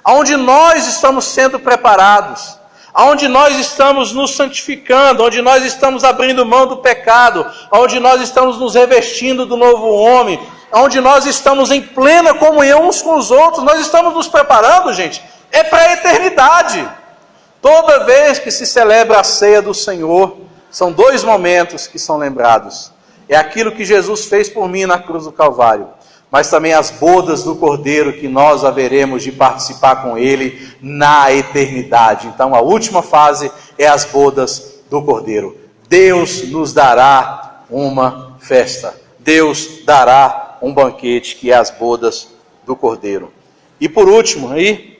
Onde nós estamos sendo preparados. Onde nós estamos nos santificando, onde nós estamos abrindo mão do pecado, onde nós estamos nos revestindo do novo homem, onde nós estamos em plena comunhão uns com os outros, nós estamos nos preparando, gente, é para a eternidade. Toda vez que se celebra a ceia do Senhor, são dois momentos que são lembrados. É aquilo que Jesus fez por mim na cruz do Calvário, mas também as bodas do Cordeiro que nós haveremos de participar com Ele na eternidade. Então a última fase é as bodas do Cordeiro. Deus nos dará uma festa. Deus dará um banquete que é as bodas do Cordeiro. E por último, aí,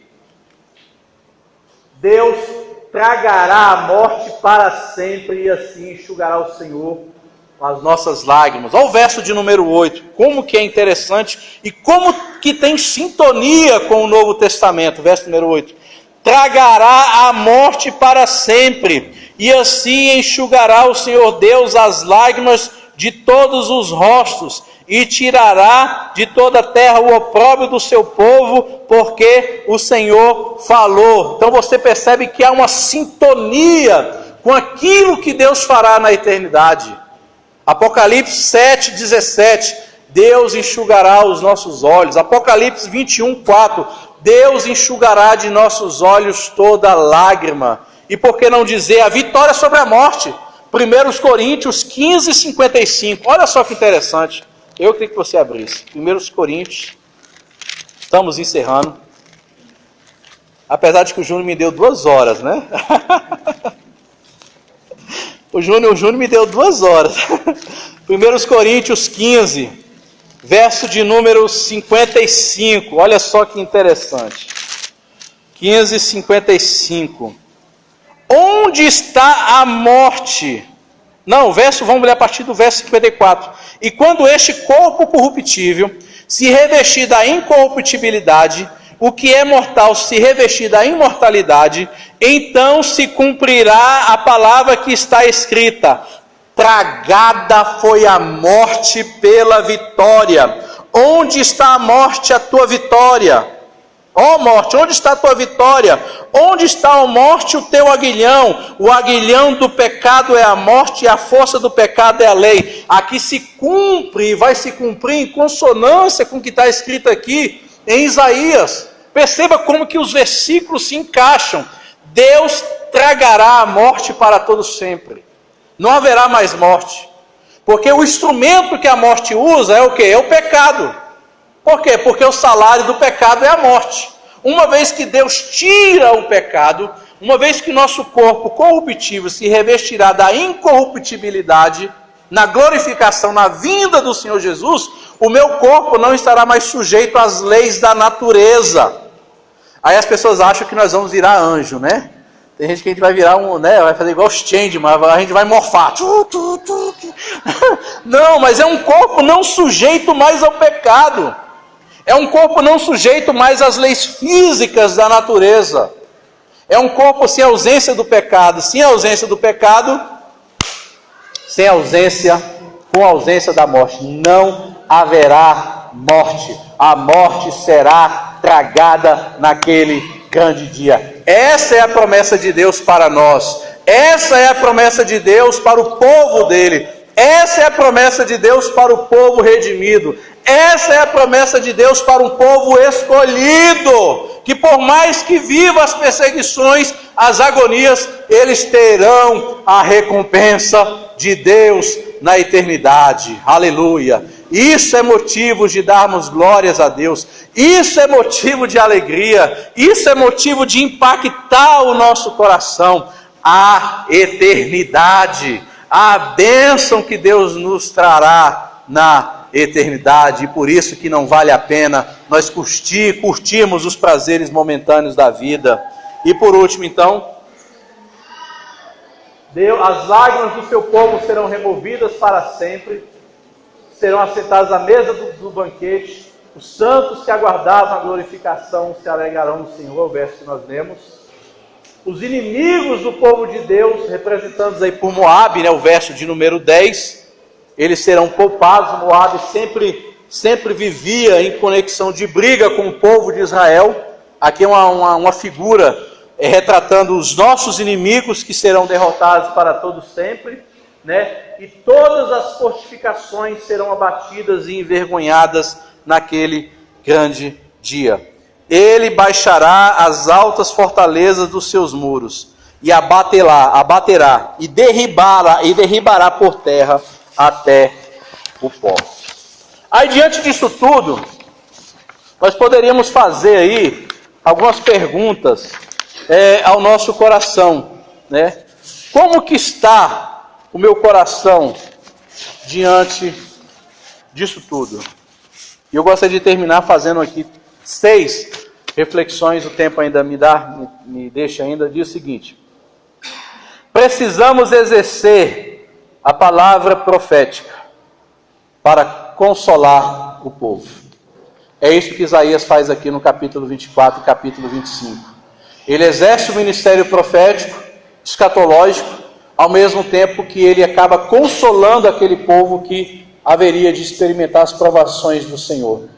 Deus tragará a morte para sempre e assim enxugará o Senhor as nossas lágrimas. Olha o verso de número 8, como que é interessante e como que tem sintonia com o Novo Testamento, verso número 8. Tragará a morte para sempre, e assim enxugará o Senhor Deus as lágrimas de todos os rostos, e tirará de toda a terra o opróbrio do seu povo, porque o Senhor falou. Então você percebe que há uma sintonia com aquilo que Deus fará na eternidade. Apocalipse 7:17, Deus enxugará os nossos olhos. Apocalipse 21:4, Deus enxugará de nossos olhos toda lágrima. E por que não dizer a vitória sobre a morte? 1 Coríntios 15:55, olha só que interessante. Eu queria que você abrisse. 1 Coríntios, estamos encerrando. Apesar de que o Júnior me deu 2 horas, né? O Júnior me deu 2 horas. 1 Coríntios 15, verso de número 55. Olha só que interessante. 15:55. Onde está a morte? Não, vamos ler a partir do verso 54. E quando este corpo corruptível se revestir da incorruptibilidade, o que é mortal se revestir da imortalidade, então se cumprirá a palavra que está escrita: tragada foi a morte pela vitória. Onde está a morte, a tua vitória? Ó morte, onde está a tua vitória? Onde está, ó morte, o teu aguilhão? O aguilhão do pecado é a morte e a força do pecado é a lei. Aqui se cumpre e vai se cumprir em consonância com o que está escrito aqui em Isaías. Perceba como que os versículos se encaixam. Deus tragará a morte para todo sempre. Não haverá mais morte. Porque o instrumento que a morte usa é o quê? É o pecado. Por quê? Porque o salário do pecado é a morte. Uma vez que Deus tira o pecado, uma vez que nosso corpo corruptível se revestirá da incorruptibilidade, na glorificação, na vinda do Senhor Jesus, o meu corpo não estará mais sujeito às leis da natureza. Aí as pessoas acham que nós vamos virar anjo, né? Tem gente que a gente vai virar vai fazer igual os Changeman, a gente vai morfar. Não, mas é um corpo não sujeito mais ao pecado. É um corpo não sujeito mais às leis físicas da natureza. É um corpo sem ausência do pecado. Sem a ausência do pecado, com a ausência da morte. Não haverá morte. A morte será tragada naquele grande dia. Essa é a promessa de Deus para nós. Essa é a promessa de Deus para o povo dele. Essa é a promessa de Deus para o povo redimido. Essa é a promessa de Deus para um povo escolhido, que por mais que viva as perseguições, as agonias, eles terão a recompensa de Deus na eternidade. Aleluia! Isso é motivo de darmos glórias a Deus. Isso é motivo de alegria. Isso é motivo de impactar o nosso coração. A eternidade, a bênção que Deus nos trará na eternidade. E por isso que não vale a pena nós curtirmos os prazeres momentâneos da vida. E por último, então, as lágrimas do seu povo serão removidas para sempre, serão assentados à mesa do banquete, os santos que aguardavam a glorificação se alegrarão no Senhor, o verso que nós lemos. Os inimigos do povo de Deus, representados aí por Moabe, o verso de número 10, eles serão poupados. Moabe sempre vivia em conexão de briga com o povo de Israel. Aqui é uma figura retratando os nossos inimigos que serão derrotados para todo sempre, e todas as fortificações serão abatidas e envergonhadas naquele grande dia. Ele baixará as altas fortalezas dos seus muros e abaterá e derribará por terra até o pó. Aí, diante disso tudo, nós poderíamos fazer aí algumas perguntas ao nosso coração, Como que está o meu coração diante disso tudo? E eu gostaria de terminar fazendo aqui 6 reflexões. O tempo ainda me deixa ainda. Diz o seguinte: precisamos exercer a palavra profética para consolar o povo. É isso que Isaías faz aqui no capítulo 24 e capítulo 25. Ele exerce o ministério profético, escatológico, ao mesmo tempo que ele acaba consolando aquele povo que haveria de experimentar as provações do Senhor.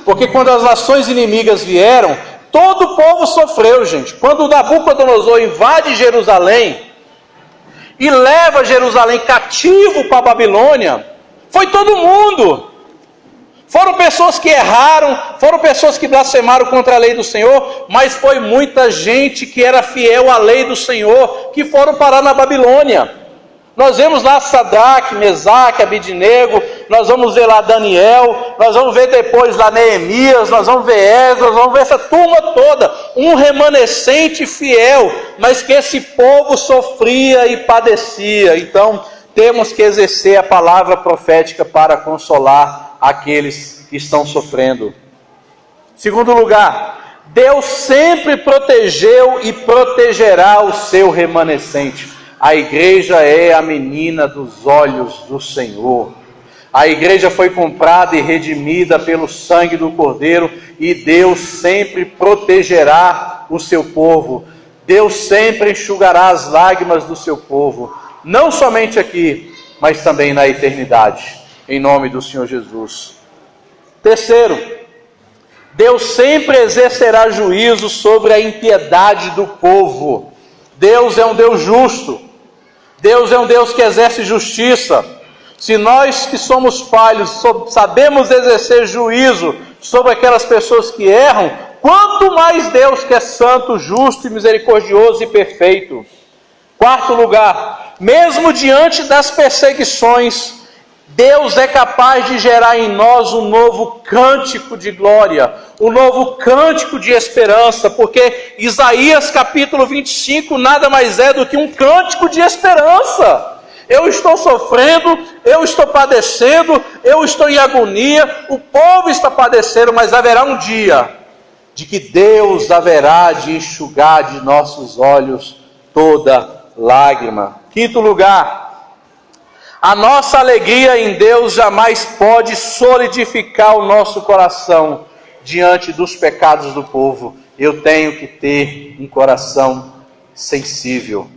Porque quando as nações inimigas vieram, todo o povo sofreu, gente. Quando Nabucodonosor invade Jerusalém e leva Jerusalém cativo para a Babilônia, foi todo mundo. Foram pessoas que erraram, foram pessoas que blasfemaram contra a lei do Senhor, mas foi muita gente que era fiel à lei do Senhor, que foram parar na Babilônia. Nós vemos lá Sadraque, Mesaque, Abidnego, nós vamos ver lá Daniel, nós vamos ver depois lá Neemias, nós vamos ver Esdras, nós vamos ver essa turma toda, um remanescente fiel, mas que esse povo sofria e padecia. Então, temos que exercer a palavra profética para consolar aqueles que estão sofrendo. Segundo lugar, Deus sempre protegeu e protegerá o seu remanescente. A igreja é a menina dos olhos do Senhor. A igreja foi comprada e redimida pelo sangue do Cordeiro, e Deus sempre protegerá o seu povo. Deus sempre enxugará as lágrimas do seu povo, não somente aqui, mas também na eternidade, em nome do Senhor Jesus. Terceiro, Deus sempre exercerá juízo sobre a impiedade do povo. Deus é um Deus justo. Deus é um Deus que exerce justiça. Se nós que somos falhos sabemos exercer juízo sobre aquelas pessoas que erram, quanto mais Deus que é santo, justo, misericordioso e perfeito. Quarto lugar, mesmo diante das perseguições, Deus é capaz de gerar em nós um novo cântico de glória, um novo cântico de esperança, porque Isaías capítulo 25 nada mais é do que um cântico de esperança. Eu estou sofrendo, eu estou padecendo, eu estou em agonia, o povo está padecendo, mas haverá um dia de que Deus haverá de enxugar de nossos olhos toda lágrima. Quinto lugar, a nossa alegria em Deus jamais pode solidificar o nosso coração diante dos pecados do povo. Eu tenho que ter um coração sensível.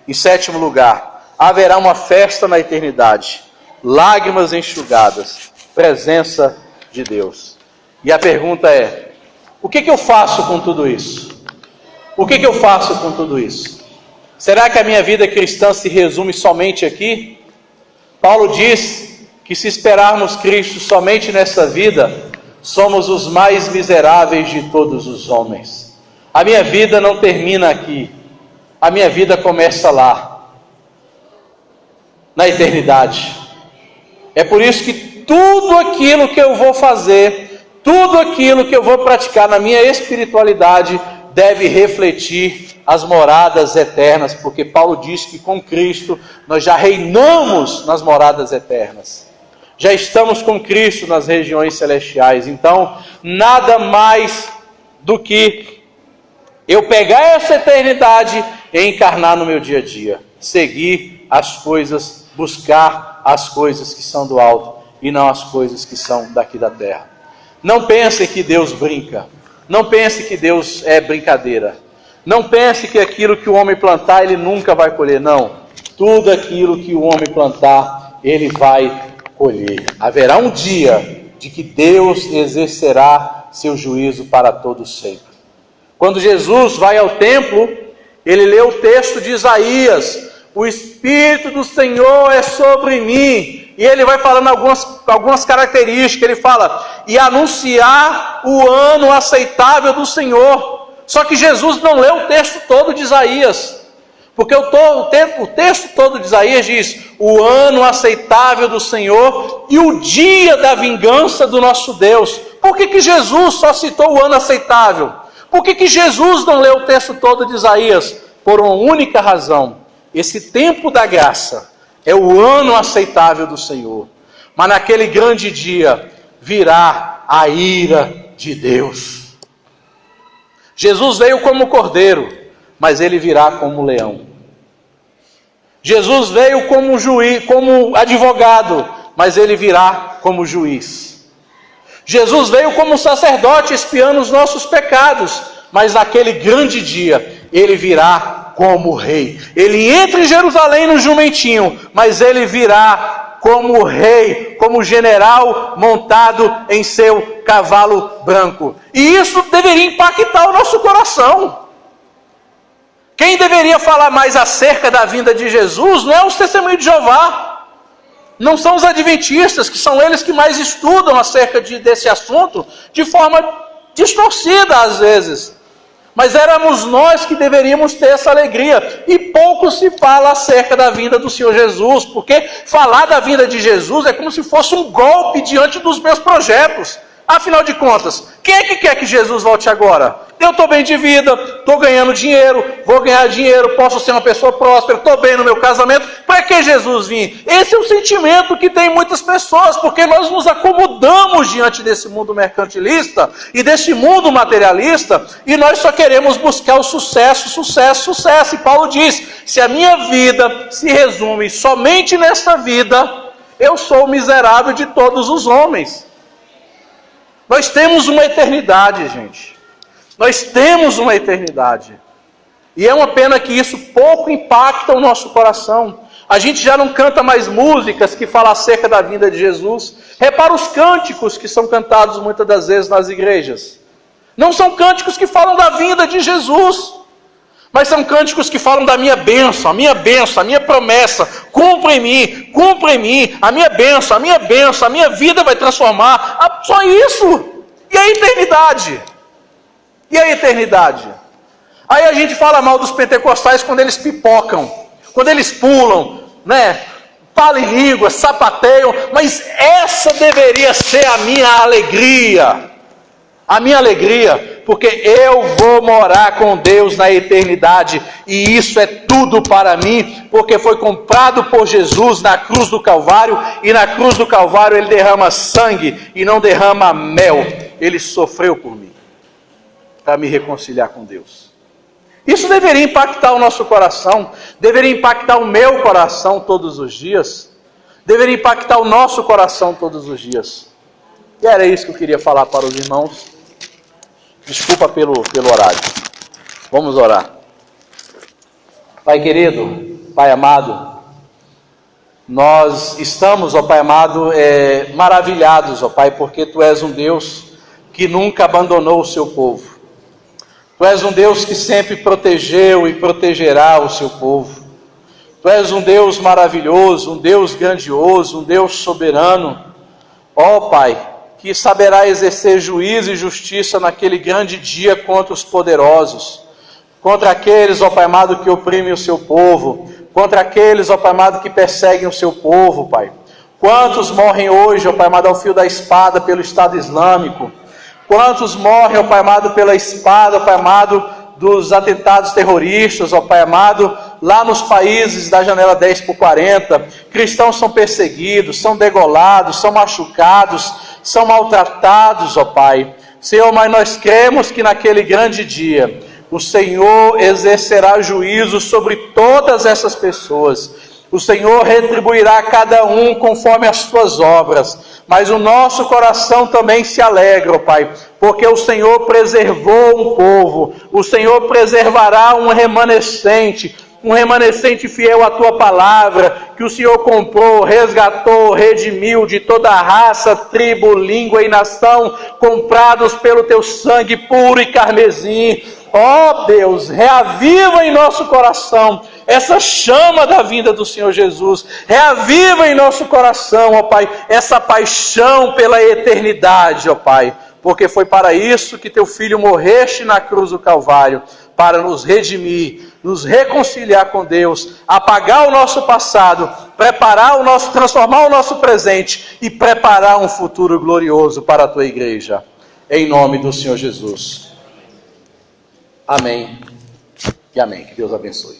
Em sétimo lugar, haverá uma festa na eternidade, lágrimas enxugadas, presença de Deus. E a pergunta é: o que eu faço com tudo isso? O que eu faço com tudo isso? Será que a minha vida cristã se resume somente aqui? Paulo diz que se esperarmos Cristo somente nessa vida, somos os mais miseráveis de todos os homens. A minha vida não termina aqui. A minha vida começa lá, na eternidade. É por isso que tudo aquilo que eu vou fazer, tudo aquilo que eu vou praticar na minha espiritualidade deve refletir as moradas eternas, porque Paulo diz que com Cristo nós já reinamos nas moradas eternas. Já estamos com Cristo nas regiões celestiais. Então, nada mais do que eu pegar essa eternidade e encarnar no meu dia a dia. Seguir as coisas, buscar as coisas que são do alto e não as coisas que são daqui da terra. Não pense que Deus brinca. Não pense que Deus é brincadeira. Não pense que aquilo que o homem plantar, ele nunca vai colher. Não. Tudo aquilo que o homem plantar, ele vai colher. Haverá um dia de que Deus exercerá seu juízo para todos sempre. Quando Jesus vai ao templo, ele lê o texto de Isaías: o Espírito do Senhor é sobre mim. E ele vai falando algumas características. Ele fala: e anunciar o ano aceitável do Senhor. Só que Jesus não lê o texto todo de Isaías. Porque o texto todo de Isaías diz: o ano aceitável do Senhor e o dia da vingança do nosso Deus. Por que Jesus só citou o ano aceitável? Por que Jesus não leu o texto todo de Isaías? Por uma única razão: esse tempo da graça é o ano aceitável do Senhor. Mas naquele grande dia virá a ira de Deus. Jesus veio como cordeiro, mas ele virá como leão. Jesus veio como juiz, como advogado, mas ele virá como juiz. Jesus veio como sacerdote expiando os nossos pecados, mas naquele grande dia ele virá como rei. Ele entra em Jerusalém no jumentinho, mas ele virá como rei, como general montado em seu cavalo branco. E isso deveria impactar o nosso coração. Quem deveria falar mais acerca da vinda de Jesus não é os testemunhos de Jeová, não são os adventistas, que são eles que mais estudam acerca desse assunto, de forma distorcida às vezes. Mas éramos nós que deveríamos ter essa alegria. E pouco se fala acerca da vinda do Senhor Jesus, porque falar da vinda de Jesus é como se fosse um golpe diante dos meus projetos. Afinal de contas, quem é que quer que Jesus volte agora? Eu estou bem de vida, estou ganhando dinheiro, vou ganhar dinheiro, posso ser uma pessoa próspera, estou bem no meu casamento. Para que Jesus vir? Esse é o sentimento que tem muitas pessoas, porque nós nos acomodamos diante desse mundo mercantilista e desse mundo materialista, e nós só queremos buscar o sucesso, sucesso, sucesso. E Paulo diz: se a minha vida se resume somente nesta vida, eu sou o miserável de todos os homens. Nós temos uma eternidade, gente. Nós temos uma eternidade. E é uma pena que isso pouco impacta o nosso coração. A gente já não canta mais músicas que falam acerca da vinda de Jesus. Repara os cânticos que são cantados muitas das vezes nas igrejas. Não são cânticos que falam da vinda de Jesus, mas são cânticos que falam da minha bênção, a minha promessa. Cumpra em mim, a minha bênção, a minha vida vai transformar. Só isso. E a eternidade? E a eternidade? Aí a gente fala mal dos pentecostais quando eles pipocam, quando eles pulam, né? Falam em línguas, sapateiam, mas essa deveria ser a minha alegria. A minha alegria, porque eu vou morar com Deus na eternidade, e isso é tudo para mim, porque foi comprado por Jesus na cruz do Calvário, e na cruz do Calvário ele derrama sangue e não derrama mel. Ele sofreu por mim, para me reconciliar com Deus. Isso deveria impactar o nosso coração, deveria impactar o meu coração todos os dias, deveria impactar o nosso coração todos os dias. E era isso que eu queria falar para os irmãos. Desculpa pelo horário. Vamos orar. Pai querido, Pai amado, nós estamos, ó Pai amado, maravilhados, ó Pai, porque Tu és um Deus que nunca abandonou o Seu povo. Tu és um Deus que sempre protegeu e protegerá o Seu povo. Tu és um Deus maravilhoso, um Deus grandioso, um Deus soberano. Ó Pai, que saberá exercer juízo e justiça naquele grande dia contra os poderosos, contra aqueles, ó Pai amado, que oprimem o Seu povo, contra aqueles, ó Pai amado, que perseguem o Seu povo, Pai. Quantos morrem hoje, ó Pai amado, ao fio da espada pelo Estado Islâmico? Quantos morrem, ó Pai amado, pela espada, ó Pai amado, dos atentados terroristas, ó Pai amado, lá nos países da janela 10/40, cristãos são perseguidos, são degolados, são machucados, são maltratados, ó Pai. Senhor, mas nós cremos que naquele grande dia, o Senhor exercerá juízo sobre todas essas pessoas. O Senhor retribuirá a cada um conforme as suas obras. Mas o nosso coração também se alegra, ó Pai, porque o Senhor preservou um povo. O Senhor preservará um remanescente fiel à Tua palavra, que o Senhor comprou, resgatou, redimiu de toda a raça, tribo, língua e nação, comprados pelo Teu sangue puro e carmesim. Ó Deus, reaviva em nosso coração essa chama da vinda do Senhor Jesus. Reaviva em nosso coração, ó Pai, essa paixão pela eternidade, ó Pai. Porque foi para isso que Teu Filho morreste na cruz do Calvário, para nos redimir, nos reconciliar com Deus, apagar o nosso passado, transformar o nosso presente e preparar um futuro glorioso para a Tua igreja. Em nome do Senhor Jesus. Amém e amém. Que Deus abençoe.